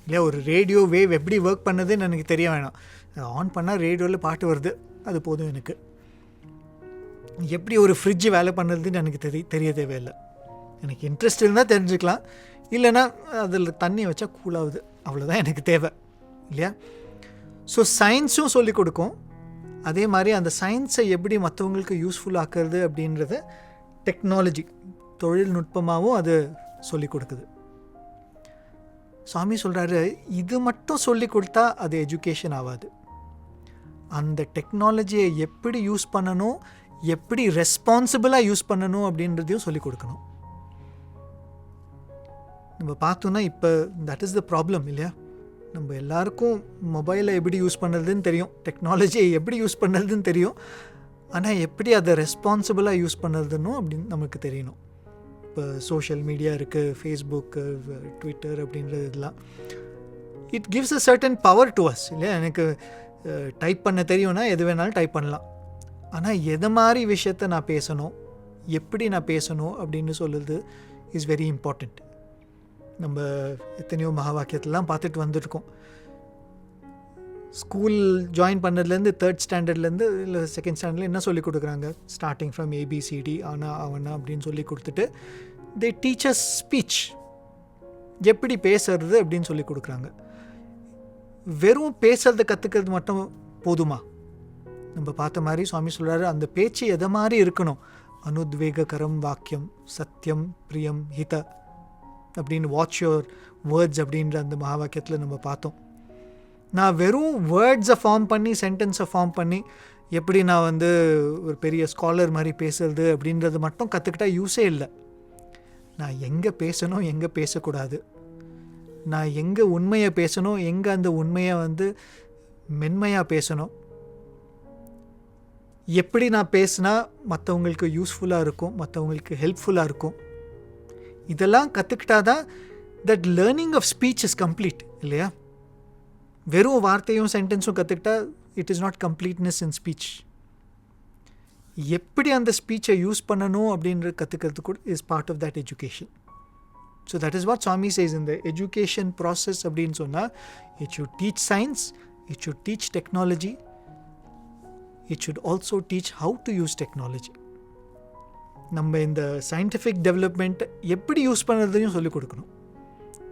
இல்லையா. ஒரு ரேடியோ வேவ் எப்படி ஒர்க் பண்ணுதுன்னு எனக்கு தெரிய வேணாம். ஆன் பண்ணால் ரேடியோவில் பாட்டு வருது, அது போதும் எனக்கு. எப்படி ஒரு ஃப்ரிட்ஜு வேலை பண்ணுறதுன்னு எனக்கு தெரிய தேவையில்லை. எனக்கு இன்ட்ரெஸ்ட் இருந்தால் தெரிஞ்சுக்கலாம், இல்லைன்னா அதில் தண்ணி வச்சா கூலாகுது, அவ்வளோதான் எனக்கு தேவை இல்லையா. ஸோ சயின்ஸும் சொல்லிக் கொடுக்கும். அதே மாதிரி அந்த சயின்ஸை எப்படி மற்றவங்களுக்கு யூஸ்ஃபுல் ஆக்கிறது அப்படின்றத டெக்னாலஜி, தொழில்நுட்பமாகவும் அது சொல்லிக் கொடுக்குது. சுவாமி சொல்கிறாரு, இது மட்டும் சொல்லி கொடுத்தா அது எஜுகேஷன் ஆகாது. அந்த டெக்னாலஜியை எப்படி யூஸ் பண்ணணும், எப்படி ரெஸ்பான்சிபிளாக யூஸ் பண்ணணும் அப்படின்றதையும் சொல்லிக் கொடுக்கணும். நம்ம பார்த்தோன்னா இப்போ தட் இஸ் த ப்ராப்ளம் இல்லையா. நம்ம எல்லாருக்கும் மொபைலை எப்படி யூஸ் பண்ணுறதுன்னு தெரியும், டெக்னாலஜியை எப்படி யூஸ் பண்ணுறதுன்னு தெரியும், ஆனால் எப்படி அதை ரெஸ்பான்சிபிளாக யூஸ் பண்ணுறதுன்னு அப்படின்னு நமக்கு தெரியணும். இப்போ சோஷியல் மீடியா இருக்குது, ஃபேஸ்புக்கு, ட்விட்டர் அப்படின்றதுலாம், it gives a certain power to us இல்லையா. எனக்கு டைப் பண்ண தெரியும்னா எது வேணாலும் டைப் பண்ணலாம். ஆனால் எது மாதிரி விஷயத்தை நான் பேசணும், எப்படி நான் பேசணும் அப்படின்னு சொல்லுறது இஸ் வெரி இம்பார்ட்டண்ட். நம்ம எத்தனையோ மகாவாக்கியத்திலாம் பார்த்துட்டு வந்துருக்கோம். ஸ்கூல் ஜாயின் பண்ணதுலேருந்து 3rd ஸ்டாண்டர்ட்லேருந்து இல்லை 2nd ஸ்டாண்டர்டில் என்ன சொல்லி கொடுக்குறாங்க, ஸ்டார்டிங் ஃப்ரம் ஏபிசிடி, ஆனா அவனா அப்படின்னு சொல்லி கொடுத்துட்டு தே டீச்சர்ஸ் ஸ்பீச், எப்படி பேசுறது அப்படின்னு சொல்லி கொடுக்குறாங்க. வெறும் பேசுறதை கற்றுக்கிறது மட்டும் போதுமா? நம்ம பார்த்த மாதிரி சுவாமி சொல்கிறாரு, அந்த பேச்சு எதை மாதிரி இருக்கணும், அனுத்வேகரம் வாக்கியம், சத்தியம், பிரியம், ஹித அப்படின்னு, வாட்ச் யுவர் வேர்ட்ஸ் அப்படின்ற அந்த மகாவாக்கியத்தில் நம்ம பார்த்தோம். நான் வெறும் வேர்ட்ஸை ஃபார்ம் பண்ணி, சென்டென்ஸை ஃபார்ம் பண்ணி, எப்படி நான் வந்து ஒரு பெரிய ஸ்காலர் மாதிரி பேசுறது அப்படின்றது மட்டும் கற்றுக்கிட்டா யூஸே இல்லை. நான் எங்கே பேசணும், எங்கே பேசக்கூடாது, நான் எங்கே உண்மையை பேசணும், எங்கே அந்த உண்மையை வந்து மென்மையாக பேசணும், எப்படி நான் பேசினா மற்றவங்களுக்கு யூஸ்ஃபுல்லாக இருக்கும், மற்றவங்களுக்கு ஹெல்ப்ஃபுல்லாக இருக்கும், இதெல்லாம் கற்றுக்கிட்டா தான் that learning of speech is complete இல்லையா. வெறும் வார்த்தையும் சென்டென்ஸும் கற்றுக்கிட்டா it is not completeness in speech. எப்படி அந்த ஸ்பீச்சை யூஸ் பண்ணணும் அப்படின்ற கற்றுக்கிறது கூட is part of that education. So that is what Swami says இந்த எஜுகேஷன் ப்ராசஸ் அப்படின்னு சொன்னால், it should teach science, it should teach technology, it should also teach how to use technology. நம்ம இந்த சயின்டிஃபிக் டெவலப்மெண்ட் எப்படி யூஸ் பண்ணுறதையும் சொல்லிக் கொடுக்கணும்.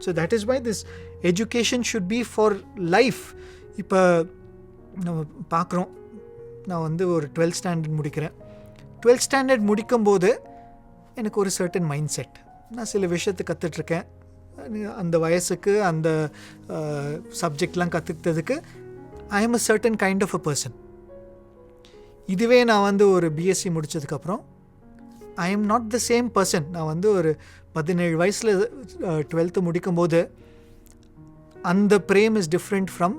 So that is why this education should be for life. இப்போ நம்ம பார்க்குறோம், நான் வந்து ஒரு 12th ஸ்டாண்டர்ட் முடிக்கிறேன். 12th ஸ்டாண்டர்ட் முடிக்கும்போது எனக்கு ஒரு சர்டன் மைண்ட் செட், நான் சில விஷயத்தை கற்றுட்ருக்கேன். அந்த வயசுக்கு அந்த சப்ஜெக்ட்லாம் கற்றுக்கிட்டதுக்கு I am a certain kind of a person. இதுவே நான் வந்து ஒரு பிஎஸ்சி முடித்ததுக்கப்புறம் I am not the same person. நான் வந்து ஒரு 17 வயசில் 12th முடிக்கும்போது அந்த frame is different from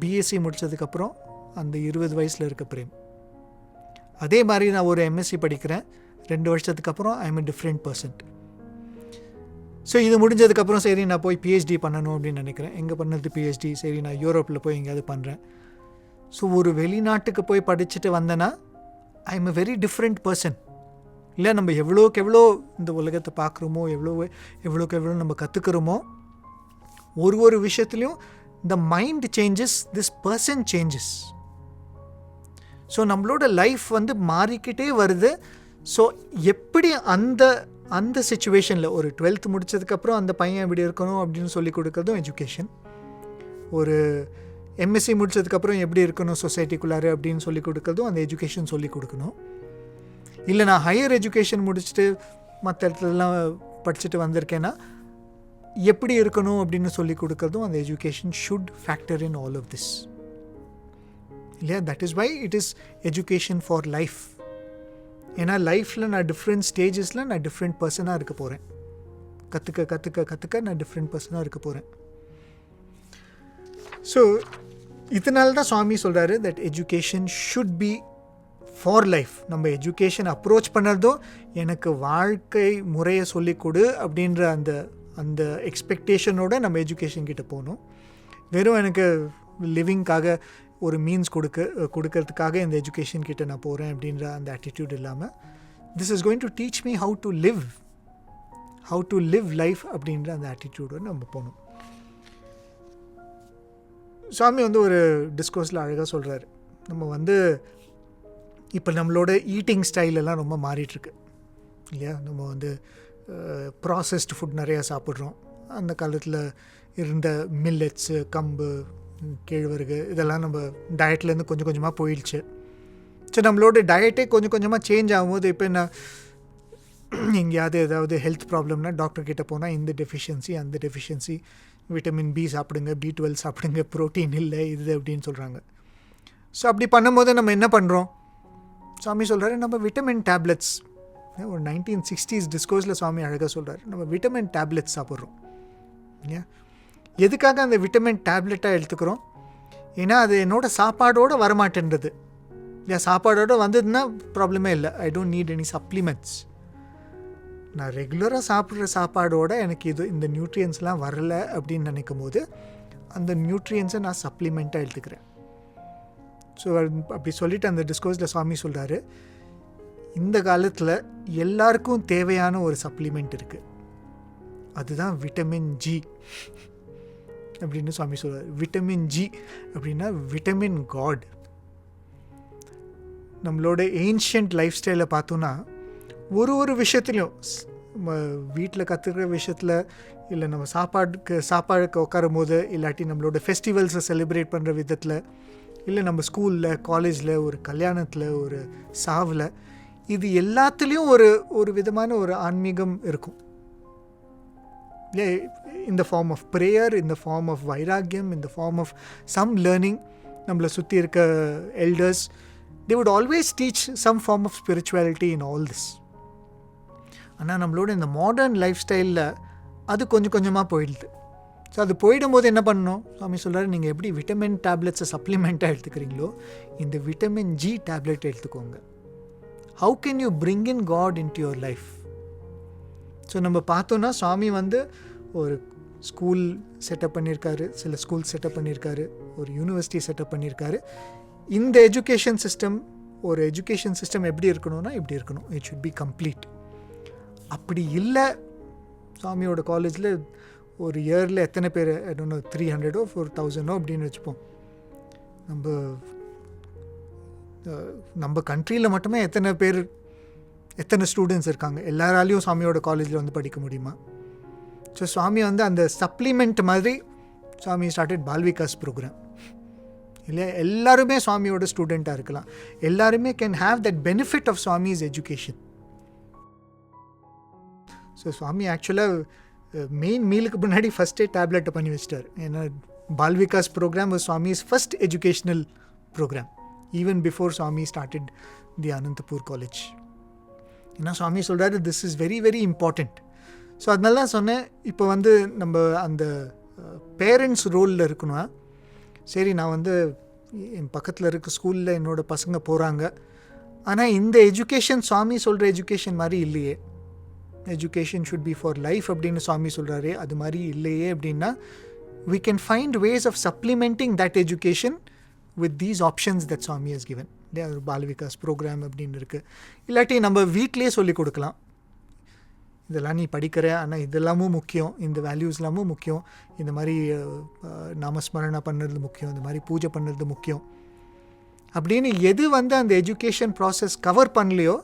BSc முடித்ததுக்கப்புறம் அந்த 20 வயசில் இருக்க பிரேம். அதே மாதிரி நான் ஒரு எம்எஸ்சி படிக்கிறேன், 2 வருஷத்துக்கு அப்புறம் I am a different person. So இது முடிஞ்சதுக்கப்புறம் சரி நான் போய் பிஹெச்டி பண்ணணும் அப்படின்னு நினைக்கிறேன். எங்கே பண்ணது பிஹெச்டி? சரி நான் யூரோப்பில் போய் எங்கேயாவது பண்ணுறேன். ஸோ ஒரு வெளிநாட்டுக்கு போய் படிச்சுட்டு வந்தேன்னா I am a very different person இல்லை. நம்ம எவ்வளோக்கு எவ்வளோ இந்த உலகத்தை பார்க்குறோமோ, எவ்வளோக்கு எவ்வளோ நம்ம கற்றுக்கிறோமோ, ஒரு விஷயத்துலையும் the mind changes, this person changes. So நம்மளோட லைஃப் வந்து மாறிக்கிட்டே வருது. ஸோ எப்படி அந்த சிச்சுவேஷனில் ஒரு 12th முடித்ததுக்கப்புறம் அந்த பையன் எப்படி இருக்கணும் அப்படின்னு சொல்லி கொடுக்குறதும் எஜுகேஷன். ஒரு எம்எஸ்சி முடித்ததுக்கப்புறம் எப்படி இருக்கணும் சொசைட்டிக்குள்ளாரு அப்படின்னு சொல்லி கொடுக்குறதும் அந்த எஜுகேஷன் சொல்லி கொடுக்கணும். இல்லை நான் ஹையர் எஜுகேஷன் முடிச்சுட்டு மற்ற இடத்துலலாம் படிச்சுட்டு வந்திருக்கேன்னா எப்படி இருக்கணும் அப்படின்னு சொல்லி கொடுக்குறதும் அந்த education should factor in all of this இல்லையா. That is why it is education for life. ஏன்னா லைஃப்பில் நான் டிஃப்ரெண்ட் ஸ்டேஜஸில் நான் டிஃப்ரெண்ட் பர்சனாக இருக்க போகிறேன். கற்றுக்க நான் டிஃப்ரெண்ட் பர்சனாக இருக்க போகிறேன். ஸோ இதனால தான் சுவாமி சொல்கிறாரு that education should be for life. நம்ம எஜுகேஷன் அப்ரோச் பண்ணுறதும் எனக்கு வாழ்க்கை முறையை சொல்லிக் கொடு அப்படின்ற அந்த எக்ஸ்பெக்டேஷனோடு நம்ம எஜுகேஷன் கிட்ட போகணும். வெறும் எனக்கு லிவிங்காக ஒரு மீன்ஸ் கொடுக்கறதுக்காக இந்த எஜுகேஷன் கிட்ட நான் போகிறேன் அப்படின்ற அந்த ஆட்டிடியூட் இல்லாமல் this is going to teach me how to live life அப்படின்ற அந்த ஆட்டிடியூடு நம்ம போகணும். சுவாமி வந்து ஒரு டிஸ்கோர்ஸில் அழகாக சொல்கிறாரு, நம்ம இப்போ நம்மளோட ஈட்டிங் ஸ்டைலெல்லாம் ரொம்ப மாறிட்டுருக்கு இல்லையா. நம்ம ப்ராசஸ்டு ஃபுட் நிறையா சாப்பிட்றோம். அந்த காலத்தில் இருந்த மில்லட்ஸு, கம்பு, கேழ்வரகு இதெல்லாம் நம்ம டயட்லேருந்து கொஞ்சம் கொஞ்சமாக போயிடுச்சு. ஸோ நம்மளோட டயட்டே கொஞ்சம் கொஞ்சமாக சேஞ்ச் ஆகும்போது இப்போ என்ன, எங்கேயாவது ஏதாவது ஹெல்த் ப்ராப்ளம்னா டாக்டர்கிட்ட போனால் இந்த டெஃபிஷியன்சி அந்த டெஃபிஷியன்சி, விட்டமின் பி சாப்பிடுங்க, B12 சாப்பிடுங்க, ப்ரோட்டீன் இல்லை இது அப்படின்னு சொல்கிறாங்க. ஸோ அப்படி பண்ணும்போது நம்ம என்ன பண்ணுறோம், சுவாமி சொல்கிறாரு நம்ம விட்டமின் டேப்லெட்ஸ், ஒரு 1960s டிஸ்கோர்ஸில் சுவாமி அழகாக சொல்கிறார், நம்ம விட்டமின் டேப்லெட்ஸ் சாப்பிட்றோம். ஏன் எதுக்காக அந்த விட்டமின் டேப்லெட்டாக எடுத்துக்கிறோம்? ஏன்னா அது என்னோடய சாப்பாடோடு வரமாட்டேன்றது. ஏன் சாப்பாடோடு வந்ததுன்னா ப்ராப்ளமே இல்லை, I don't need any supplements. நான் ரெகுலராக சாப்பிட்ற சாப்பாடோடு எனக்கு இந்த நியூட்ரியன்ஸ்லாம் வரலை அப்படின்னு நினைக்கும் போது அந்த நியூட்ரியன்ஸை நான் சப்ளிமெண்ட்டாக எடுத்துக்கிறேன். ஸோ அப்படி சொல்லிவிட்டு அந்த டிஸ்கோர்ஸில் சுவாமி சொல்கிறாரு, இந்த காலத்தில் எல்லாருக்கும் தேவையான ஒரு சப்ளிமெண்ட் இருக்குது, அதுதான் விட்டமின் ஜி அப்படின்னு சுவாமி சொல்கிறார். விட்டமின் ஜி அப்படின்னா விட்டமின் காட். நம்மளோட ஏன்ஷியன்ட் லைஃப் ஸ்டைலை பார்த்தோன்னா ஒரு விஷயத்துலையும், வீட்டில் கற்றுக்கிற விஷயத்தில், இல்லை நம்ம சாப்பாடுக்கு உட்காரும் போது, இல்லாட்டி நம்மளோட ஃபெஸ்டிவல்ஸை செலிப்ரேட் பண்ணுற விதத்தில், இல்லை நம்ம ஸ்கூலில், காலேஜில், ஒரு கல்யாணத்தில், ஒரு சாவில், இது எல்லாத்துலேயும் ஒரு விதமான ஒரு ஆன்மீகம் இருக்கும். in the form of prayer, in the form of vairagyam, in the form of some learning. நம்மளை சுற்றி இருக்க elders, they would always teach some form of spirituality in all this. ஆனால் நம்மளோட இந்த மாடர்ன் லைஃப் ஸ்டைலில் அது கொஞ்சம் கொஞ்சமாக போயிடுது. ஸோ அது போயிடும்போது என்ன பண்ணணும், சுவாமி சொல்கிறாரு, நீங்கள் எப்படி விட்டமின் டேப்லெட்ஸை சப்ளிமெண்ட்டாக எடுத்துக்கிறீங்களோ இந்த விட்டமின் ஜி டேப்லெட் எடுத்துக்கோங்க. How can you bring in God in to your life? So நம்ம பார்த்தோன்னா சுவாமி ஒரு ஸ்கூல் செட்டப் பண்ணியிருக்காரு, சில ஸ்கூல் செட்டப் பண்ணியிருக்காரு, ஒரு யூனிவர்சிட்டி செட்டப் பண்ணியிருக்காரு. இந்த எஜுகேஷன் சிஸ்டம் எப்படி இருக்கணும்னா இப்படி இருக்கணும், இட் ஷுட் பி கம்ப்ளீட். அப்படி இல்லை, சுவாமியோட காலேஜில் ஒரு இயரில் எத்தனை பேர், 300 or 1000 அப்படின்னு வச்சுப்போம். நம்ம கண்ட்ரியில் மட்டுமே எத்தனை ஸ்டூடெண்ட்ஸ் இருக்காங்க, எல்லாராலையும் சுவாமியோட காலேஜில் படிக்க முடியுமா? ஸோ சுவாமி அந்த சப்ளிமெண்ட் மாதிரி சுவாமி ஸ்டார்டட் பால்விகாஸ் ப்ரோக்ராம். இல்லையா, எல்லாருமே சுவாமியோட ஸ்டூடெண்ட்டாக இருக்கலாம், எல்லாருமே can have that benefit of Swami's education. So Swami ஆக்சுவலாக மெயின் மீலுக்கு முன்னாடி ஃபஸ்ட்டே டேப்லெட்டை பண்ணி வச்சிட்டார். ஏன்னா Balvikas program was Swami's first educational program, even before Swami started the Anantapur college. ஏன்னா சுவாமி சொல்கிறாரு, this is very very important. So அதனால தான் சொன்னேன், இப்போ நம்ம அந்த பேரண்ட்ஸ் ரோலில் இருக்கணும்னா, சரி நான் என் பக்கத்தில் இருக்க ஸ்கூலில் என்னோடய பசங்க போகிறாங்க, ஆனால் இந்த எஜுகேஷன் சுவாமி சொல்கிற எஜுகேஷன் மாதிரி இல்லையே, education should be for life அப்படின்னு சுவாமி சொல்கிறாரு, அது மாதிரி இல்லையே அப்படின்னா, we can find ways of supplementing that education with these options that Swami has given. ஒரு பால்விகாஸ் ப்ரோக்ராம் அப்படின்னு இருக்குது. இல்லாட்டி நம்ம வீட்டிலே சொல்லிக் கொடுக்கலாம், இதெல்லாம் நீ படிக்கிற, ஆனால் இதெல்லாமும் முக்கியம், இந்த வேல்யூஸ்லாமும் முக்கியம், இந்த மாதிரி நாமஸ்மரணை பண்ணுறது முக்கியம், இந்த மாதிரி பூஜை பண்ணுறது முக்கியம் அப்படின்னு எது அந்த எஜுகேஷன் ப்ராசஸ் கவர் பண்ணலையோ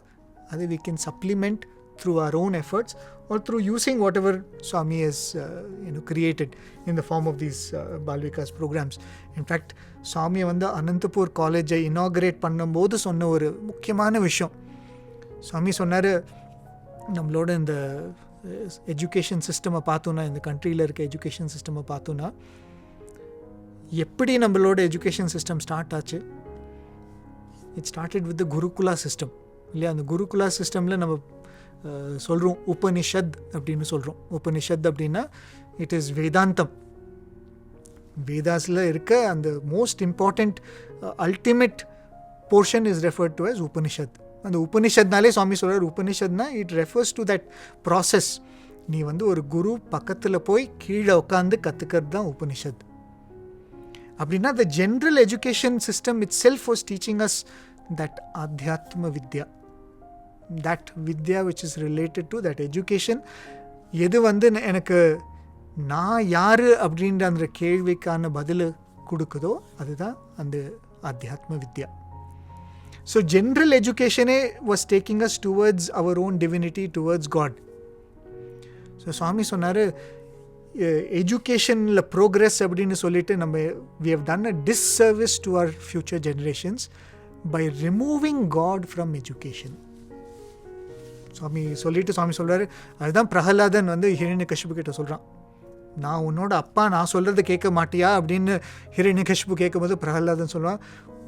அது we can supplement through our own efforts or through using whatever Swami has created in the form of these Balvikas programs. In fact, Swami Anantapur College inaugurate பண்ணும்போது சொன்ன ஒரு முக்கியமான விஷயம், Swami சொன்னார், நம்மளோட இந்த education சிஸ்டமை பார்த்தோன்னா, இந்த கண்ட்ரியில் இருக்க எஜுகேஷன் சிஸ்டமை பார்த்தோன்னா, எப்படி நம்மளோட எஜுகேஷன் சிஸ்டம் ஸ்டார்ட் ஆச்சு, it started with the Gurukula system இல்லையா. அந்த குருகுலா சிஸ்டமில் நம்ம சொல்கிறோம் உபனிஷத் அப்படின்னு சொல்கிறோம். உபனிஷத் அப்படின்னா இட் இஸ் வேதாந்தம், வேதாஸில் இருக்க அந்த most important ultimate portion is referred to as Upanishad. அந்த உபனிஷத்னாலே சுவாமி சொல்கிறார், உபனிஷத்னா it refers to that process. நீ ஒரு குரு பக்கத்தில் போய் கீழே உட்காந்து கற்றுக்கிறது தான் உபனிஷத். அப்படின்னா the general education system itself was teaching us that adhyatma vidya, that vidya which is related to that education. எது வந்து எனக்கு நான் யார் அப்படின்ற அந்த கேள்விக்கான பதில் கொடுக்குதோ அதுதான் அந்த அத்தியாத்ம வித்யா. ஸோ ஜென்ரல் எஜுகேஷனே was taking us towards our own divinity, towards God. So Swami சொன்னார், எஜுகேஷனில் ப்ரோக்ரஸ் அப்படின்னு சொல்லிட்டு நம்ம we have done a disservice to our future generations by removing God from education. சுவாமி சொல்கிறாரு, அதுதான் பிரகலாதன் வந்து ஹிரண்யகசிபு கிட்ட சொல்கிறான், நான் உன்னோட அப்பா, நான் சொல்கிறத கேட்க மாட்டியா அப்படின்னு ஹிரண்யகசிபு கேட்கும்போது பிரகலாதன் சொல்லுவான்,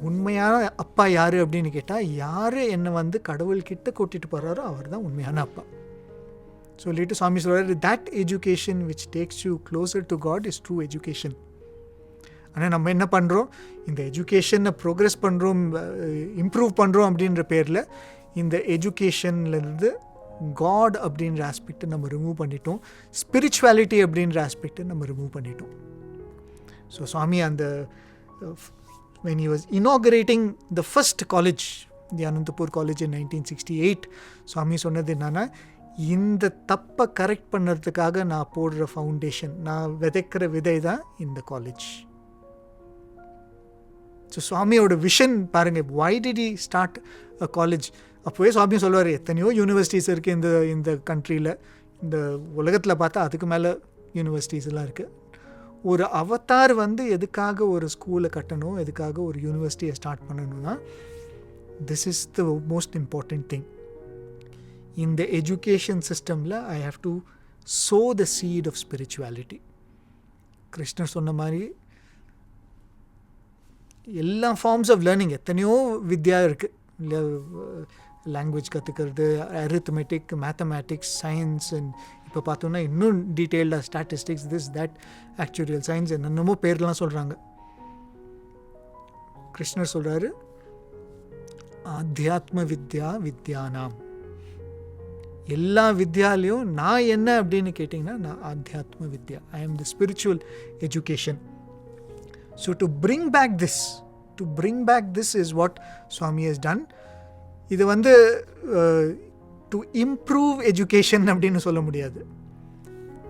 உண்மையான அப்பா யார் அப்படின்னு கேட்டால், யார் என்னை வந்து கடவுள்கிட்ட கூட்டிகிட்டு போகிறாரோ அவர் தான் உண்மையான அப்பா. சொல்லிட்டு சுவாமி சொல்கிறாரு, that education which takes you closer to God is true education. ஆனால் நம்ம என்ன பண்ணுறோம், இந்த எஜுகேஷனை ப்ரோக்ரெஸ் பண்ணுறோம், இம்ப்ரூவ் பண்ணுறோம் அப்படின்ற பேரில் இந்த எஜுகேஷன்லேருந்து காட் அப்படின்ற ஆஸ்பெக்டை நம்ம ரிமூவ் பண்ணிட்டோம், ஸ்பிரிச்சுவாலிட்டி அப்படின்ற ஆஸ்பெக்டை நம்ம ரிமூவ் பண்ணிட்டோம். ஸோ சுவாமி அந்த when he was inaugurating the first college, the Anantapur College in 1968, சுவாமி சொன்னது என்னன்னா, இந்த தப்பை கரெக்ட் பண்ணுறதுக்காக நான் போடுற ஃபவுண்டேஷன், நான் விதைக்கிற விதை தான் இந்த காலேஜ். ஸோ சுவாமியோட விஷன் பாருங்கள், why did he start a college? அப்போவே சுவாமி சொல்லுவார், எத்தனையோ யூனிவர்சிட்டிஸ் இருக்குது இந்த கண்ட்ரியில், இந்த உலகத்தில் பார்த்தா அதுக்கு மேலே யூனிவர்சிட்டிஸ் எல்லாம் இருக்குது. ஒரு அவதார் வந்து எதுக்காக ஒரு ஸ்கூலை கட்டணும், எதுக்காக ஒரு யூனிவர்சிட்டியை ஸ்டார்ட் பண்ணணும்னா, this is the most important thing. இந்த எஜுகேஷன் சிஸ்டமில் I have to sow the seed of spirituality. கிருஷ்ணர் சொன்ன மாதிரி எல்லா ஃபார்ம்ஸ் ஆஃப் லேர்னிங், எத்தனையோ வித்யா இருக்குது இல்லை, லாங்குவேஜ் கற்றுக்கிறது, அரித்மெட்டிக், மேத்தமேட்டிக்ஸ், சயின்ஸ், அண்ட் இப்போ பார்த்தோன்னா இன்னும் டீட்டெயில்டாக statistics, this that, actuarial science, என்னென்னமோ பேர்லாம் சொல்கிறாங்க. கிருஷ்ணர் சொல்கிறாரு, ஆத்தியாத்ம வித்யா வித்யானாம், எல்லா வித்யாலையும் நான் என்ன அப்படின்னு கேட்டிங்கன்னா, நான் ஆத்தியாத்ம வித்யா, I am the spiritual education. So to bring back this is what Swami has done. இது வந்து டு இம்ப்ரூவ் எஜுகேஷன் அப்படின்னு சொல்ல முடியாது,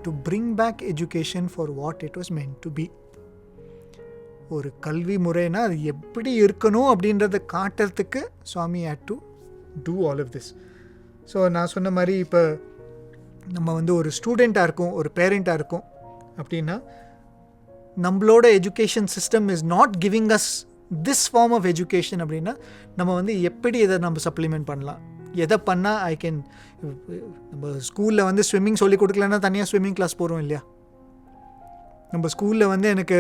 to bring back education for what it was meant to be. ஒரு கல்வி முறைனா அது எப்படி இருக்கணும் அப்படின்றத காட்டுறதுக்கு Swami had to do all of this. So நான் சொன்ன மாதிரி இப்போ நம்ம வந்து ஒரு ஸ்டூடெண்ட்டாக இருக்கோம், ஒரு பேரண்ட்டாக இருக்கோம் அப்படின்னா, நம்மளோட education system is not giving us this form of education அப்படின்னா, நம்ம வந்து எப்படி இதை நம்ம சப்ளிமெண்ட் பண்ணலாம், எதை பண்ணால் ஐ கேன். நம்ம ஸ்கூலில் வந்து ஸ்விம்மிங் சொல்லி கொடுக்கலன்னா தனியாக ஸ்விம்மிங் கிளாஸ் போகிறோம் இல்லையா, நம்ம ஸ்கூலில் வந்து எனக்கு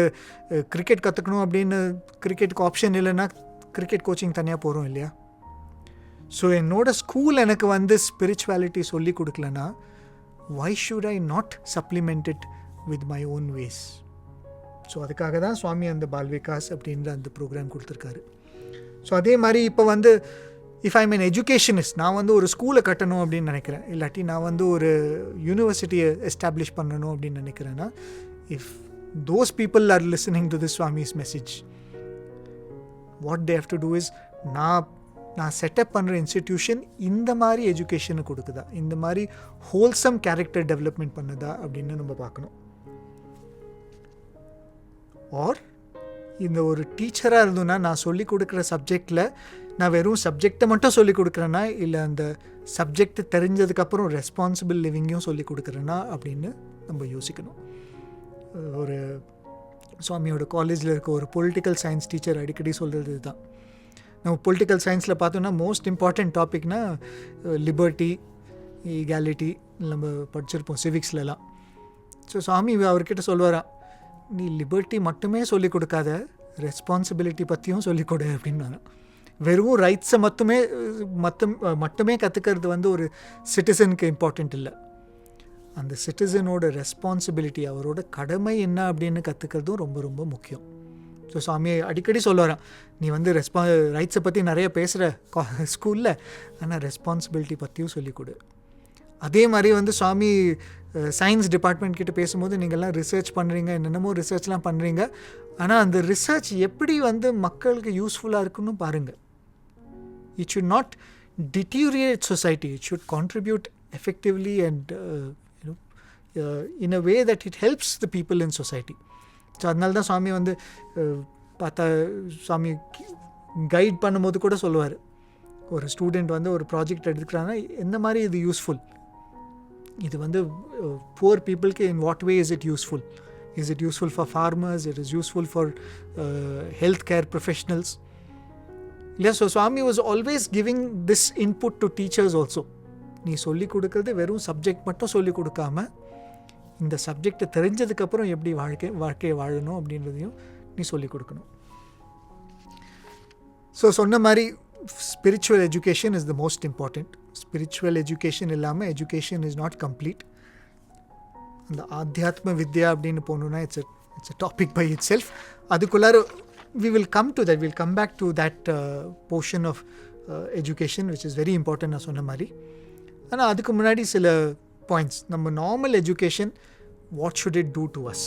கிரிக்கெட் கற்றுக்கணும் அப்படின்னு கிரிக்கெட்டுக்கு ஆப்ஷன் இல்லைன்னா கிரிக்கெட் கோச்சிங் தனியாக போகிறோம் இல்லையா. ஸோ என்னோட ஸ்கூல் எனக்கு வந்து ஸ்பிரிச்சுவாலிட்டி சொல்லி கொடுக்கலன்னா, why should I not supplement it with my own ways? So அதுக்காக தான் சுவாமி அந்த பால்விகாஸ் அப்படின்ற அந்த ப்ரோக்ராம் கொடுத்துருக்காரு. ஸோ அதே மாதிரி இப்போ வந்து இஃப் ஐ மீன் எஜுகேஷனிஸ்ட், நான் வந்து ஒரு ஸ்கூலை கட்டணும் அப்படின்னு நினைக்கிறேன், இல்லாட்டி நான் வந்து ஒரு யூனிவர்சிட்டியை எஸ்டாப்ளிஷ் பண்ணணும் அப்படின்னு நினைக்கிறேன்னா, if those people are listening to this Swami's message, what they have to do is, நான் செட்டப் பண்ணுற இன்ஸ்டிடியூஷன் இந்த மாதிரி எஜுகேஷனை கொடுக்குதா, இந்த மாதிரி ஹோல்சம் கேரக்டர் டெவலப்மெண்ட் பண்ணுதா அப்படின்னு நம்ம பார்க்கணும். ஆர் இந்த ஒரு டீச்சராக இருந்தோன்னா, நான் சொல்லிக் கொடுக்குற சப்ஜெக்டில் நான் வெறும் சப்ஜெக்டை மட்டும் சொல்லிக் கொடுக்குறேன்னா, இல்லை அந்த சப்ஜெக்ட் தெரிஞ்சதுக்கப்புறம் ரெஸ்பான்சிபிள் லிவிங்கையும் சொல்லிக் கொடுக்குறேன்னா அப்படின்னு நம்ம யோசிக்கணும். ஒரு சுவாமியோட காலேஜில் இருக்க ஒரு பொலிட்டிக்கல் சயின்ஸ் டீச்சர் அடிக்கடி சொல்கிறது தான், நம்ம பொலிட்டிக்கல் சயின்ஸில் பார்த்தோன்னா மோஸ்ட் இம்பார்ட்டண்ட் டாபிக்னா லிபர்ட்டி, ஈகாலிட்டி நம்ம படிச்சிருப்போம் சிவிக்ஸ்லலாம். ஸோ சுவாமி அவர்கிட்ட சொல்லுவாராம், நீ லிபர்ட்டி மட்டுமே சொல்லிக் கொடுக்காத, ரெஸ்பான்சிபிலிட்டி பற்றியும் சொல்லிக் கொடு அப்படின்னாங்க. வெறும் ரைட்ஸை மட்டுமே கற்றுக்கிறது வந்து ஒரு சிட்டிசனுக்கு இம்பார்ட்டண்ட் இல்லை, அந்த சிட்டிசனோட ரெஸ்பான்சிபிலிட்டி, அவரோட கடமை என்ன அப்படின்னு கற்றுக்கிறதும் ரொம்ப ரொம்ப முக்கியம். ஸோ சுவாமி அடிக்கடி சொல்லுவாராம், நீ வந்து ரைட்ஸை பற்றி நிறைய பேசுகிற ஸ்கூலில், ஆனால் ரெஸ்பான்சிபிலிட்டி பற்றியும் சொல்லிக் கொடு. அதே மாதிரி வந்து சுவாமி சயின்ஸ் டிபார்ட்மெண்ட் கிட்ட பேசும்போது நீங்கள்லாம் ரிசர்ச் பண்ணுறீங்க, என்னென்னமோ ரிசர்ச்லாம் பண்ணுறீங்க, ஆனால் அந்த ரிசர்ச் எப்படி வந்து மக்களுக்கு யூஸ்ஃபுல்லாக இருக்குன்னு பாருங்கள். It should not deteriorate society. It should contribute effectively and in a way that it helps the people in society. So அதனால தான் சுவாமி வந்து பார்த்தா சுவாமி கைட் பண்ணும்போது கூட சொல்லுவார், ஒரு ஸ்டூடெண்ட் வந்து ஒரு ப்ராஜெக்ட் எடுத்துக்கிறாங்கன்னா எந்த மாதிரி இது யூஸ்ஃபுல், இது வந்து புவர் பீப்புளுக்கு in what way is it useful, is it useful for farmers, it is useful for health care professionals. இல்லையா? So Swami was always giving this input to teachers also. நீ சொல்லிக் கொடுக்கறது வெறும் சப்ஜெக்ட் மட்டும் சொல்லிக் கொடுக்காம, இந்த சப்ஜெக்டை தெரிஞ்சதுக்கப்புறம் எப்படி வாழ்க்கையை வாழணும் அப்படின்றதையும் நீ சொல்லிக் கொடுக்கணும். ஸோ சொன்ன மாதிரி spiritual education is the most important. Spiritual education இல்லாமல் எஜுகேஷன் இஸ் நாட் கம்ப்ளீட். அந்த ஆத்தியாத்ம வித்யா அப்படின்னு போகணுன்னா it's a topic by itself. அதுக்குள்ளார we will come to that, we'll come back to that portion of education which is very important நான் சொன்ன மாதிரி. ஆனால் அதுக்கு முன்னாடி சில பாயிண்ட்ஸ். நம்ம normal education, what should it do to us?